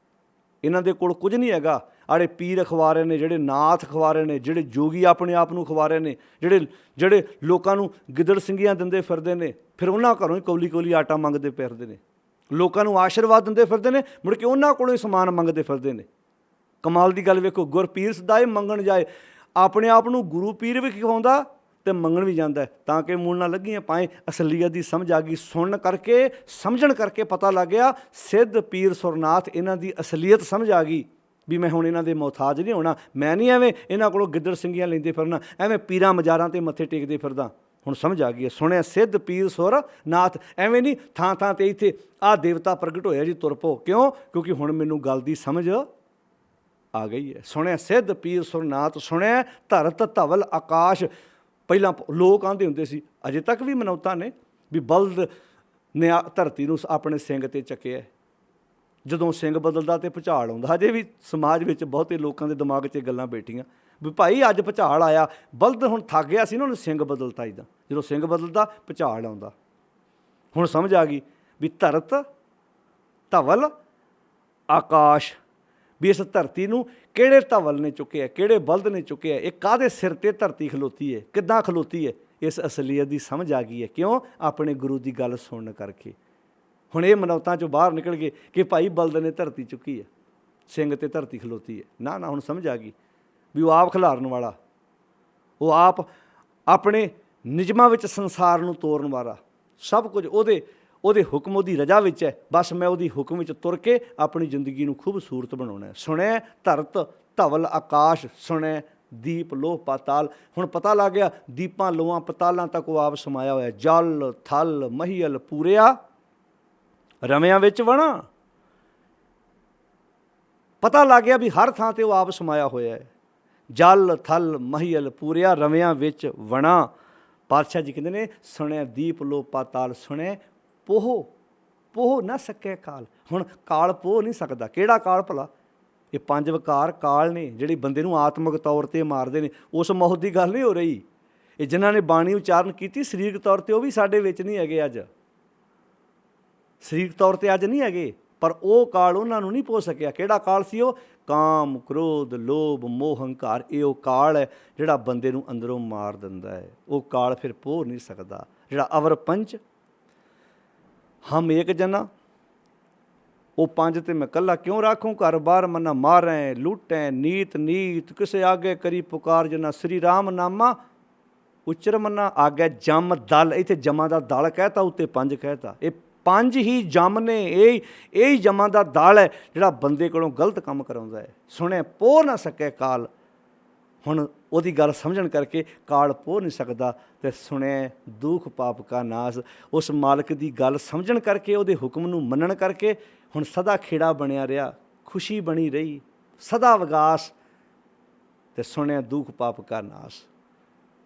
ਇਹਨਾਂ ਦੇ ਕੋਲ ਕੁਝ ਨਹੀਂ ਹੈਗਾ। ਆੜੇ ਪੀਰ ਅਖਵਾਰੇ ਨੇ, ਜਿਹੜੇ ਨਾਥ ਅਖਵਾਰੇ ਨੇ, ਜਿਹੜੇ ਜੋਗੀ ਆਪਣੇ ਆਪ ਨੂੰ ਅਖਵਾਰੇ ਨੇ, ਜਿਹੜੇ ਲੋਕਾਂ ਨੂੰ ਗਿੱਦੜ ਸਿੰਘੀਆਂ ਦਿੰਦੇ ਫਿਰਦੇ ਨੇ, ਫਿਰ ਉਹਨਾਂ ਘਰੋਂ ਹੀ ਕੌਲੀ ਕੌਲੀ ਆਟਾ ਮੰਗਦੇ ਫਿਰਦੇ ਨੇ, ਲੋਕਾਂ ਨੂੰ ਆਸ਼ੀਰਵਾਦ ਦਿੰਦੇ ਫਿਰਦੇ ਨੇ, ਮੁੜ ਕੇ ਉਹਨਾਂ ਕੋਲੋਂ ਹੀ ਸਮਾਨ ਮੰਗਦੇ ਫਿਰਦੇ ਨੇ। ਕਮਾਲ ਦੀ ਗੱਲ ਵੇਖੋ, ਗੁਰਪੀਰ ਸਦਾਏ ਮੰਗਣ ਜਾਏ, ਆਪਣੇ ਆਪ ਨੂੰ ਗੁਰੂ ਪੀਰ ਵੀ ਖਵਾਉਂਦਾ ਤੇ ਮੰਗਣ ਵੀ ਜਾਂਦਾ, ਤਾਂ ਕਿ ਮੂਲ ਨਾ ਲੱਗੀਆਂ ਪਾਏ। ਅਸਲੀਅਤ ਦੀ ਸਮਝ ਆ ਗਈ, ਸੁਣਨ ਕਰਕੇ ਸਮਝਣ ਕਰਕੇ ਪਤਾ ਲੱਗ ਗਿਆ ਸਿੱਧ ਪੀਰ ਸੁਰਨਾਥ ਇਹਨਾਂ ਦੀ ਅਸਲੀਅਤ ਸਮਝ ਆ ਗਈ ਵੀ ਮੈਂ ਹੁਣ ਇਹਨਾਂ ਦੇ ਮੁਹਤਾਜ ਨਹੀਂ ਹੋਣਾ। ਮੈਂ ਨਹੀਂ ਐਵੇਂ ਇਹਨਾਂ ਕੋਲੋਂ ਗਿੱਦੜ ਸਿੰਘੀਆਂ ਲੈਂਦੇ ਫਿਰਨਾ, ਐਵੇਂ ਪੀਰਾਂ ਮਜ਼ਾਰਾਂ 'ਤੇ ਮੱਥੇ ਟੇਕਦੇ ਫਿਰਦਾ। ਹੁਣ ਸਮਝ ਆ ਗਈ ਹੈ, ਸੁਣਿਆ ਸਿੱਧ ਪੀਰ ਸੁਰ ਨਾਥ, ਐਵੇਂ ਨਹੀਂ ਥਾਂ ਥਾਂ 'ਤੇ ਇੱਥੇ ਆਹ ਦੇਵਤਾ ਪ੍ਰਗਟ ਹੋਇਆ ਜੀ ਤੁਰ ਪਓ। ਕਿਉਂ? ਕਿਉਂਕਿ ਹੁਣ ਮੈਨੂੰ ਗੱਲ ਦੀ ਸਮਝ ਆ ਗਈ ਹੈ। ਸੁਣਿਆ ਸਿੱਧ ਪੀਰ ਸੁਰਨਾਥ, ਸੁਣਿਆ ਧਰਤ ਧਵਲ ਆਕਾਸ਼। ਪਹਿਲਾਂ ਲੋਕ ਆਉਂਦੇ ਹੁੰਦੇ ਸੀ, ਅਜੇ ਤੱਕ ਵੀ ਮਨੌਤਾਂ ਨੇ, ਵੀ ਬਲਦ ਨੇ ਧਰਤੀ ਨੂੰ ਆਪਣੇ ਸਿੰਗ ਤੇ ਚੱਕਿਆ। ਜਦੋਂ ਸਿੰਗ ਬਦਲਦਾ ਤੇ ਭੁਚਾਲ ਆਉਂਦਾ। ਹਜੇ ਵੀ ਸਮਾਜ ਵਿੱਚ ਬਹੁਤੇ ਲੋਕਾਂ ਦੇ ਦਿਮਾਗ 'ਚ ਗੱਲਾਂ ਬੈਠੀਆਂ ਵੀ ਭਾਈ ਅੱਜ ਭੁਚਾਲ ਆਇਆ, ਬਲਦ ਹੁਣ ਥੱਕ ਗਿਆ ਸੀ ਨਾ, ਉਹਨੇ ਸਿੰਗ ਬਦਲਤਾ। ਇੱਦਾਂ ਜਦੋਂ ਸਿੰਗ ਬਦਲਦਾ ਭੁਚਾਲ ਆਉਂਦਾ। ਹੁਣ ਸਮਝ ਆ ਗਈ ਵੀ ਧਰਤ ਧਵਲ ਆਕਾਸ਼, ਵੀ ਇਸ ਧਰਤੀ ਨੂੰ ਕਿਹੜੇ ਧਵਲ ਨੇ ਚੁੱਕਿਆ, ਕਿਹੜੇ ਬਲਦ ਨੇ ਚੁੱਕਿਆ, ਇਹ ਕਾਹਦੇ ਸਿਰ 'ਤੇ ਧਰਤੀ ਖਲੋਤੀ ਹੈ, ਕਿੱਦਾਂ ਖਲੋਤੀ ਹੈ। ਇਸ ਅਸਲੀਅਤ ਦੀ ਸਮਝ ਆ ਗਈ ਹੈ। ਕਿਉਂ? ਆਪਣੇ ਗੁਰੂ ਦੀ ਗੱਲ ਸੁਣਨ ਕਰਕੇ। ਹੁਣ ਇਹ ਮਨੌਤਾਂ 'ਚੋਂ ਬਾਹਰ ਨਿਕਲ ਗਏ ਕਿ ਭਾਈ ਬਲਦ ਨੇ ਧਰਤੀ ਚੁੱਕੀ ਹੈ, ਸਿੰਘ 'ਤੇ ਧਰਤੀ ਖਲੋਤੀ ਹੈ। ਨਾ ਨਾ, ਹੁਣ ਸਮਝ ਆ ਗਈ ਵੀ ਉਹ ਆਪ ਖਿਲਾਰਨ ਵਾਲਾ, ਉਹ ਆਪ ਆਪਣੇ ਨਿਯਮਾਂ ਵਿੱਚ ਸੰਸਾਰ ਨੂੰ ਤੋਰਨ ਵਾਲਾ, ਸਭ ਕੁਝ ਉਹਦੇ ਹੁਕਮ, ਉਹਦੀ ਰਜਾ ਵਿੱਚ ਹੈ। ਬਸ ਮੈਂ ਉਹਦੀ ਹੁਕਮ ਵਿੱਚ ਤੁਰ ਕੇ ਆਪਣੀ ਜ਼ਿੰਦਗੀ ਨੂੰ ਖੂਬਸੂਰਤ ਬਣਾਉਣਾ। ਸੁਣਿਆ ਧਰਤ ਧਵਲ ਆਕਾਸ਼, ਸੁਣਿਆ ਦੀਪ ਲੋਹ ਪਾਤਾਲ। ਹੁਣ ਪਤਾ ਲੱਗ ਗਿਆ ਦੀਪਾਂ ਲੋਹਾਂ ਪਤਾਲਾਂ ਤੱਕ ਉਹ ਆਪ ਸਮਾਇਆ ਹੋਇਆ। ਜਲ ਥਲ ਮਹੀਲ ਪੂਰਿਆ ਰਮਿਆਂ ਵਿੱਚ ਵਣਾ। ਪਤਾ ਲੱਗ ਗਿਆ ਵੀ ਹਰ ਥਾਂ 'ਤੇ ਉਹ ਆਪ ਸਮਾਇਆ ਹੋਇਆ ਹੈ। ਜਲ ਥਲ ਮਹੀਲ ਪੂਰਿਆ ਰਮਿਆਂ ਵਿੱਚ ਵਣਾ। ਪਾਤਸ਼ਾਹ ਜੀ ਕਹਿੰਦੇ ਨੇ ਸੁਣਿਆ ਦੀਪ ਲੋਹ ਪਾਤਾਲ, ਸੁਣਿਆ ਪੋਹ ਨਾ ਸਕੇ ਕਾਲ। ਹੁਣ ਕਾਲ ਪੋਹ ਨਹੀਂ ਸਕਦਾ। ਕਿਹੜਾ ਕਾਲ ਭਲਾ? ਇਹ 5 ਵਿਕਾਰ ਕਾਲ ਨੇ ਜਿਹੜੇ ਬੰਦੇ ਨੂੰ ਆਤਮਿਕ ਤੌਰ 'ਤੇ ਮਾਰਦੇ ਨੇ। ਉਸ ਮੌਤ ਦੀ ਗੱਲ ਨਹੀਂ ਹੋ ਰਹੀ। ਇਹ ਜਿਨ੍ਹਾਂ ਨੇ ਬਾਣੀ ਉਚਾਰਨ ਕੀਤੀ ਸਰੀਰਕ ਤੌਰ 'ਤੇ, ਉਹ ਵੀ ਸਾਡੇ ਵਿੱਚ ਨਹੀਂ ਹੈਗੇ ਅੱਜ, ਸਰੀਰਕ ਤੌਰ 'ਤੇ ਅੱਜ ਨਹੀਂ ਹੈਗੇ, ਪਰ ਉਹ ਕਾਲ ਉਹਨਾਂ ਨੂੰ ਨਹੀਂ ਪੋਹ ਸਕਿਆ। ਕਿਹੜਾ ਕਾਲ ਸੀ ਉਹ? ਕਾਮ ਕ੍ਰੋਧ ਲੋਭ ਮੋਹ ਹੰਕਾਰ। ਇਹ ਉਹ ਕਾਲ ਹੈ ਜਿਹੜਾ ਬੰਦੇ ਨੂੰ ਅੰਦਰੋਂ ਮਾਰ ਦਿੰਦਾ ਹੈ। ਉਹ ਕਾਲ ਫਿਰ ਪੋਹ ਨਹੀਂ ਸਕਦਾ। ਜਿਹੜਾ ਅਵਰ ਪੰਚ ਹਮ ਏਕ ਜਨਾ, ਉਹ 5 ਤੇ ਮੈਂ ਕੱਲਾ ਕਿਉਂ ਰਾਖੂੰ, ਘਰ ਬਾਰ ਮਨਾ ਮਾਰੈ ਲੂਟੈ ਨੀਤ ਨੀਤ, ਕਿਸੇ ਆਗੇ ਕਰੀ ਪੁਕਾਰ ਜਨਾ, ਸ੍ਰੀ ਰਾਮ ਨਾਮਾ ਉਚਰ ਮਨਾ ਆਗੇ ਜਮ ਦਲ। ਇੱਥੇ ਜਮਾਂ ਦਾ ਦਲ ਕਹਿਤਾ, ਉੱਤੇ 5 ਕਹਿਤਾ। ਇਹ 5 ਹੀ ਜਮ ਨੇ, ਇਹ ਹੀ ਜਮਾਂ ਦਾ ਦਲ ਹੈ ਜਿਹੜਾ ਬੰਦੇ ਕੋਲੋਂ ਗਲਤ ਕੰਮ ਕਰਾਉਂਦਾ ਹੈ। ਸੁਣਿਆ ਪੋਹ ਨਾ ਸਕੇ ਕਾਲ। ਹੁਣ ਉਹਦੀ ਗੱਲ ਸਮਝਣ ਕਰਕੇ ਕਾਲ ਪੋਹ ਨਹੀਂ ਸਕਦਾ। ਅਤੇ ਸੁਣਿਆ ਦੁੱਖ ਪਾਪ ਕਾ ਨਾਸ। ਉਸ ਮਾਲਕ ਦੀ ਗੱਲ ਸਮਝਣ ਕਰਕੇ, ਉਹਦੇ ਹੁਕਮ ਨੂੰ ਮੰਨਣ ਕਰਕੇ ਹੁਣ ਸਦਾ ਖੇੜਾ ਬਣਿਆ ਰਿਹਾ, ਖੁਸ਼ੀ ਬਣੀ ਰਹੀ, ਸਦਾ ਵਿਗਾਸ। ਅਤੇ ਸੁਣਿਆ ਦੁੱਖ ਪਾਪ ਕਾ ਨਾਸ।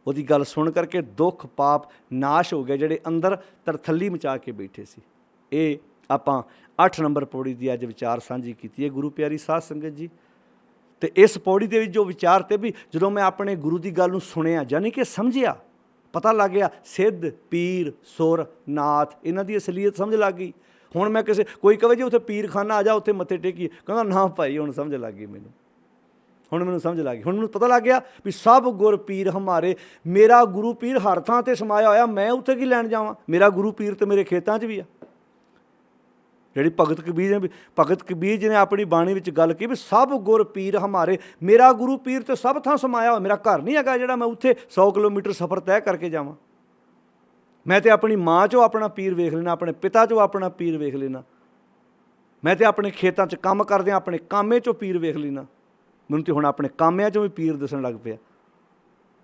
ਉਹਦੀ ਗੱਲ ਸੁਣ ਕਰਕੇ ਦੁੱਖ ਪਾਪ ਨਾਸ਼ ਹੋ ਗਏ ਜਿਹੜੇ ਅੰਦਰ ਤਰਥੱਲੀ ਮਚਾ ਕੇ ਬੈਠੇ ਸੀ। ਇਹ ਆਪਾਂ 8 ਨੰਬਰ ਪੌੜੀ ਦੀ ਅੱਜ ਵਿਚਾਰ ਸਾਂਝੀ ਕੀਤੀ ਹੈ ਗੁਰੂ ਪਿਆਰੀ ਸਾਧ ਸੰਗਤ ਜੀ। ਅਤੇ ਇਸ ਪੌੜੀ ਦੇ ਵਿੱਚ ਜੋ ਵਿਚਾਰ ਤੇ ਵੀ ਜਦੋਂ ਮੈਂ ਆਪਣੇ ਗੁਰੂ ਦੀ ਗੱਲ ਨੂੰ ਸੁਣਿਆ, ਯਾਨੀ ਕਿ ਸਮਝਿਆ, ਪਤਾ ਲੱਗ ਗਿਆ ਸਿੱਧ ਪੀਰ ਸੁਰ ਨਾਥ, ਇਹਨਾਂ ਦੀ ਅਸਲੀਅਤ ਸਮਝ ਲੱਗ ਗਈ। ਹੁਣ ਮੈਂ ਕੋਈ ਕਹੇ ਜੀ ਉੱਥੇ ਪੀਰਖਾਨਾ ਆ ਜਾ, ਉੱਥੇ ਮੱਥੇ ਟੇਕੀ, ਕਹਿੰਦਾ ਨਾ ਭਾਈ ਹੁਣ ਸਮਝ ਲੱਗ ਗਈ ਮੈਨੂੰ, ਹੁਣ ਮੈਨੂੰ ਸਮਝ ਲੱਗ ਗਈ। ਹੁਣ ਮੈਨੂੰ ਪਤਾ ਲੱਗ ਗਿਆ ਵੀ ਸਭ ਗੁਰ ਪੀਰ ਹਮਾਰੇ, ਮੇਰਾ ਗੁਰੂ ਪੀਰ ਹਰ ਥਾਂ 'ਤੇ ਸਮਾਇਆ ਹੋਇਆ, ਮੈਂ ਉੱਥੇ ਕੀ ਲੈਣ ਜਾਵਾਂ। ਮੇਰਾ ਗੁਰੂ ਪੀਰ ਤਾਂ ਮੇਰੇ ਖੇਤਾਂ 'ਚ ਵੀ ਆ। ਜਿਹੜੀ ਭਗਤ ਕਬੀਰ ਜੀ ਨੇ ਆਪਣੀ ਬਾਣੀ ਵਿੱਚ ਗੱਲ ਕੀ ਵੀ ਸਭ ਗੁਰ ਪੀਰ ਹਮਾਰੇ, ਮੇਰਾ ਗੁਰੂ ਪੀਰ ਤਾਂ ਸਭ ਥਾਂ ਸਮਾਇਆ ਹੋਇਆ। ਮੇਰਾ ਘਰ ਨਹੀਂ ਹੈਗਾ ਜਿਹੜਾ ਮੈਂ ਉੱਥੇ 100 ਕਿਲੋਮੀਟਰ ਸਫ਼ਰ ਤੈਅ ਕਰਕੇ ਜਾਵਾਂ। ਮੈਂ ਤਾਂ ਆਪਣੀ ਮਾਂ 'ਚੋਂ ਆਪਣਾ ਪੀਰ ਵੇਖ ਲੈਣਾ, ਆਪਣੇ ਪਿਤਾ 'ਚੋਂ ਆਪਣਾ ਪੀਰ ਵੇਖ ਲੈਣਾ। ਮੈਂ ਤਾਂ ਆਪਣੇ ਖੇਤਾਂ 'ਚ ਕੰਮ ਕਰਦਿਆਂ ਆਪਣੇ ਕਾਮੇ 'ਚੋਂ ਪੀਰ ਵੇਖ ਲੈਣਾ। ਮੈਨੂੰ ਤਾਂ ਹੁਣ ਆਪਣੇ ਕਾਮਿਆਂ 'ਚੋਂ ਵੀ ਪੀਰ ਦਿਸਣ ਲੱਗ ਪਿਆ।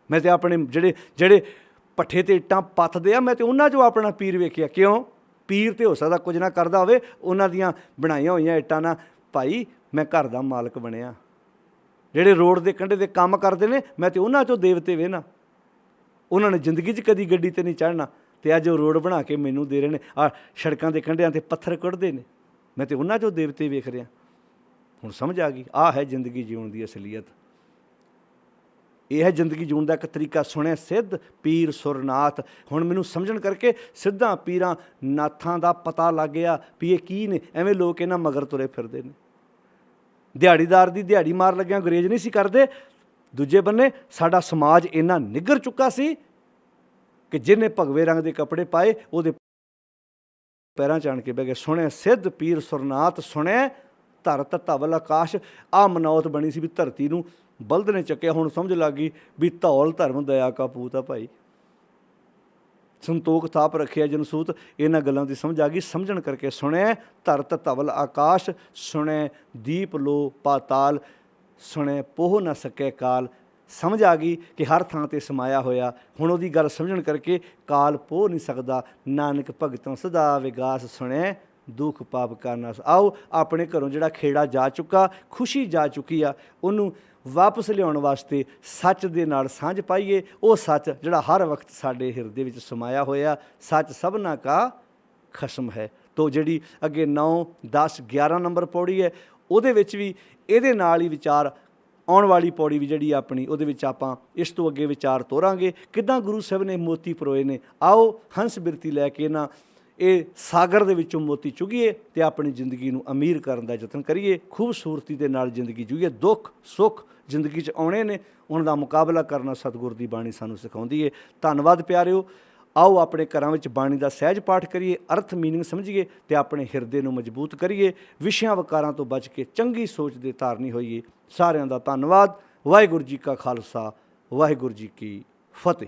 ਮੈਂ ਤਾਂ ਆਪਣੇ ਜਿਹੜੇ ਭੱਠੇ 'ਤੇ ਇੱਟਾਂ ਪੱਥਦੇ ਆ, ਮੈਂ ਤਾਂ ਉਹਨਾਂ 'ਚੋਂ ਆਪਣਾ ਪੀਰ ਵੇਖਿਆ। ਕਿਉਂ? ਪੀਰ ਤੇ ਹੋ ਸਕਦਾ ਕੁਝ ਨਾ ਕਰਦਾ ਹੋਵੇ, ਉਹਨਾਂ ਦੀਆਂ ਬਣਾਈਆਂ ਹੋਈਆਂ ਇੱਟਾਂ ਨਾਲ ਭਾਈ ਮੈਂ ਘਰ ਦਾ ਮਾਲਕ ਬਣਿਆ। ਜਿਹੜੇ ਰੋਡ ਦੇ ਕੰਢੇ 'ਤੇ ਕੰਮ ਕਰਦੇ ਨੇ, ਮੈਂ ਤਾਂ ਉਹਨਾਂ 'ਚੋਂ ਦੇਵਤੇ ਵੇਖਣਾ। ਉਹਨਾਂ ਨੇ ਜ਼ਿੰਦਗੀ 'ਚ ਕਦੀ ਗੱਡੀ 'ਤੇ ਨਹੀਂ ਚੜ੍ਹਨਾ, ਅਤੇ ਅੱਜ ਉਹ ਰੋਡ ਬਣਾ ਕੇ ਮੈਨੂੰ ਦੇ ਰਹੇ ਨੇ। ਆਹ ਸੜਕਾਂ ਦੇ ਕੰਢਿਆਂ 'ਤੇ ਪੱਥਰ ਕੁੱਟਦੇ ਨੇ, ਮੈਂ ਤਾਂ ਉਹਨਾਂ 'ਚੋਂ ਦੇਵਤੇ ਵੇਖ ਰਿਹਾ। ਹੁਣ ਸਮਝ ਆ ਗਈ, ਆਹ ਹੈ ਜ਼ਿੰਦਗੀ ਜਿਉਣ ਦੀ ਅਸਲੀਅਤ। ਇਹ ਹੈ ਜ਼ਿੰਦਗੀ ਜਿਉਣ ਦਾ ਇੱਕ ਤਰੀਕਾ। ਸੁਣਿਆ ਸਿੱਧ ਪੀਰ ਸੁਰਨਾਥ। ਹੁਣ ਮੈਨੂੰ ਸਮਝਣ ਕਰਕੇ ਸਿੱਧਾਂ ਪੀਰਾਂ ਨਾਥਾਂ ਦਾ ਪਤਾ ਲੱਗ ਗਿਆ ਵੀ ਇਹ ਕੀ ਨੇ। ਐਵੇਂ ਲੋਕ ਇਹਨਾਂ ਮਗਰ ਤੁਰੇ ਫਿਰਦੇ ਨੇ। ਦਿਹਾੜੀਦਾਰ ਦੀ ਦਿਹਾੜੀ ਮਾਰ ਲੱਗਿਆਂ ਗੁਰੇਜ਼ ਨਹੀਂ ਸੀ ਕਰਦੇ। ਦੂਜੇ ਬੰਨੇ ਸਾਡਾ ਸਮਾਜ ਇੰਨਾ ਨਿੱਘਰ ਚੁੱਕਾ ਸੀ ਕਿ ਜਿਹਨੇ ਭਗਵੇ ਰੰਗ ਦੇ ਕੱਪੜੇ ਪਾਏ ਉਹਦੇ ਪੈਰਾਂ 'ਚ ਆਣ ਕੇ ਬਹਿ ਗਏ। ਸੁਣਿਆ ਸਿੱਧ ਪੀਰ ਸੁਰਨਾਥ, ਸੁਣਿਆ ਧਰਤ ਧਵਲ ਆਕਾਸ਼। ਆਹ ਮਨੌਤ ਬਣੀ ਸੀ ਵੀ ਧਰਤੀ ਨੂੰ ਬਲਦ ਨੇ ਚੱਕਿਆ। ਹੁਣ ਸਮਝ ਲੱਗ ਗਈ ਵੀ ਧੌਲ ਧਰਮ ਦਇਆ ਕਾ ਪੂਤ ਆ ਭਾਈ, ਸੰਤੋਖ ਥਾਪ ਰੱਖਿਆ ਜਨਸੂਤ। ਇਹਨਾਂ ਗੱਲਾਂ ਦੀ ਸਮਝ ਆ ਗਈ। ਸਮਝਣ ਕਰਕੇ ਸੁਣਿਆ ਧਰਤ ਧਵਲ ਆਕਾਸ਼, ਸੁਣਿਆ ਦੀਪ ਲੋ ਪਾਤਾਲ, ਸੁਣਿਆ ਪੋਹ ਨਾ ਸਕੇ ਕਾਲ। ਸਮਝ ਆ ਗਈ ਕਿ ਹਰ ਥਾਂ 'ਤੇ ਸਮਾਇਆ ਹੋਇਆ। ਹੁਣ ਉਹਦੀ ਗੱਲ ਸਮਝਣ ਕਰਕੇ ਕਾਲ ਪੋਹ ਨਹੀਂ ਸਕਦਾ। ਨਾਨਕ ਭਗਤੋਂ ਸਦਾ ਵਿਗਾਸ, ਸੁਣਿਆ ਦੁੱਖ ਪਾਪ ਕਾ ਨਾਸ। ਆਓ ਆਪਣੇ ਘਰੋਂ ਜਿਹੜਾ ਖੇੜਾ ਜਾ ਚੁੱਕਾ, ਖੁਸ਼ੀ ਜਾ ਚੁੱਕੀ ਆ, ਉਹਨੂੰ ਵਾਪਸ ਲਿਆਉਣ ਵਾਸਤੇ ਸੱਚ ਦੇ ਨਾਲ ਸਾਂਝ ਪਾਈਏ। ਉਹ ਸੱਚ ਜਿਹੜਾ ਹਰ ਵਕਤ ਸਾਡੇ ਹਿਰਦੇ ਵਿੱਚ ਸਮਾਇਆ ਹੋਇਆ। ਸੱਚ ਸਭਨਾ ਕਾ ਖਸਮ ਹੈ। ਤੋ ਜਿਹੜੀ ਅੱਗੇ 9, 10, 11 ਨੰਬਰ ਪੌੜੀ ਹੈ, ਉਹਦੇ ਵਿੱਚ ਵੀ ਇਹਦੇ ਨਾਲ ਹੀ ਵਿਚਾਰ, ਆਉਣ ਵਾਲੀ ਪੌੜੀ ਵੀ ਜਿਹੜੀ ਆਪਣੀ, ਉਹਦੇ ਵਿੱਚ ਆਪਾਂ ਇਸ ਤੋਂ ਅੱਗੇ ਵਿਚਾਰ ਤੋਰਾਂਗੇ ਕਿੱਦਾਂ ਗੁਰੂ ਸਾਹਿਬ ਨੇ ਮੋਤੀ ਪਰੋਏ ਨੇ। ਆਓ ਹੰਸ ਬਿਰਤੀ ਲੈ ਕੇ ਨਾ ਇਹ ਸਾਗਰ ਦੇ ਵਿੱਚੋਂ ਮੋਤੀ ਚੁਗੀਏ ਅਤੇ ਆਪਣੀ ਜ਼ਿੰਦਗੀ ਨੂੰ ਅਮੀਰ ਕਰਨ ਦਾ ਯਤਨ ਕਰੀਏ। ਖੂਬਸੂਰਤੀ ਦੇ ਨਾਲ ਜ਼ਿੰਦਗੀ ਜੀਈਏ। ਦੁੱਖ ਸੁੱਖ ਜ਼ਿੰਦਗੀ 'ਚ ਆਉਣੇ ਨੇ, ਉਹਨਾਂ ਦਾ ਮੁਕਾਬਲਾ ਕਰਨਾ ਸਤਿਗੁਰ ਦੀ ਬਾਣੀ ਸਾਨੂੰ ਸਿਖਾਉਂਦੀ ਹੈ। ਧੰਨਵਾਦ ਪਿਆਰਿਓ। ਆਓ ਆਪਣੇ ਘਰਾਂ ਵਿੱਚ ਬਾਣੀ ਦਾ ਸਹਿਜ ਪਾਠ ਕਰੀਏ, ਅਰਥ ਮੀਨਿੰਗ ਸਮਝੀਏ ਅਤੇ ਆਪਣੇ ਹਿਰਦੇ ਨੂੰ ਮਜ਼ਬੂਤ ਕਰੀਏ। ਵਿਸ਼ਿਆਂ ਵਕਾਰਾਂ ਤੋਂ ਬਚ ਕੇ ਚੰਗੀ ਸੋਚ ਦੇ ਧਾਰਨੀ ਹੋਈਏ। ਸਾਰਿਆਂ ਦਾ ਧੰਨਵਾਦ। ਵਾਹਿਗੁਰੂ ਜੀ ਕਾ ਖਾਲਸਾ, ਵਾਹਿਗੁਰੂ ਜੀ ਕੀ ਫਤਿਹ।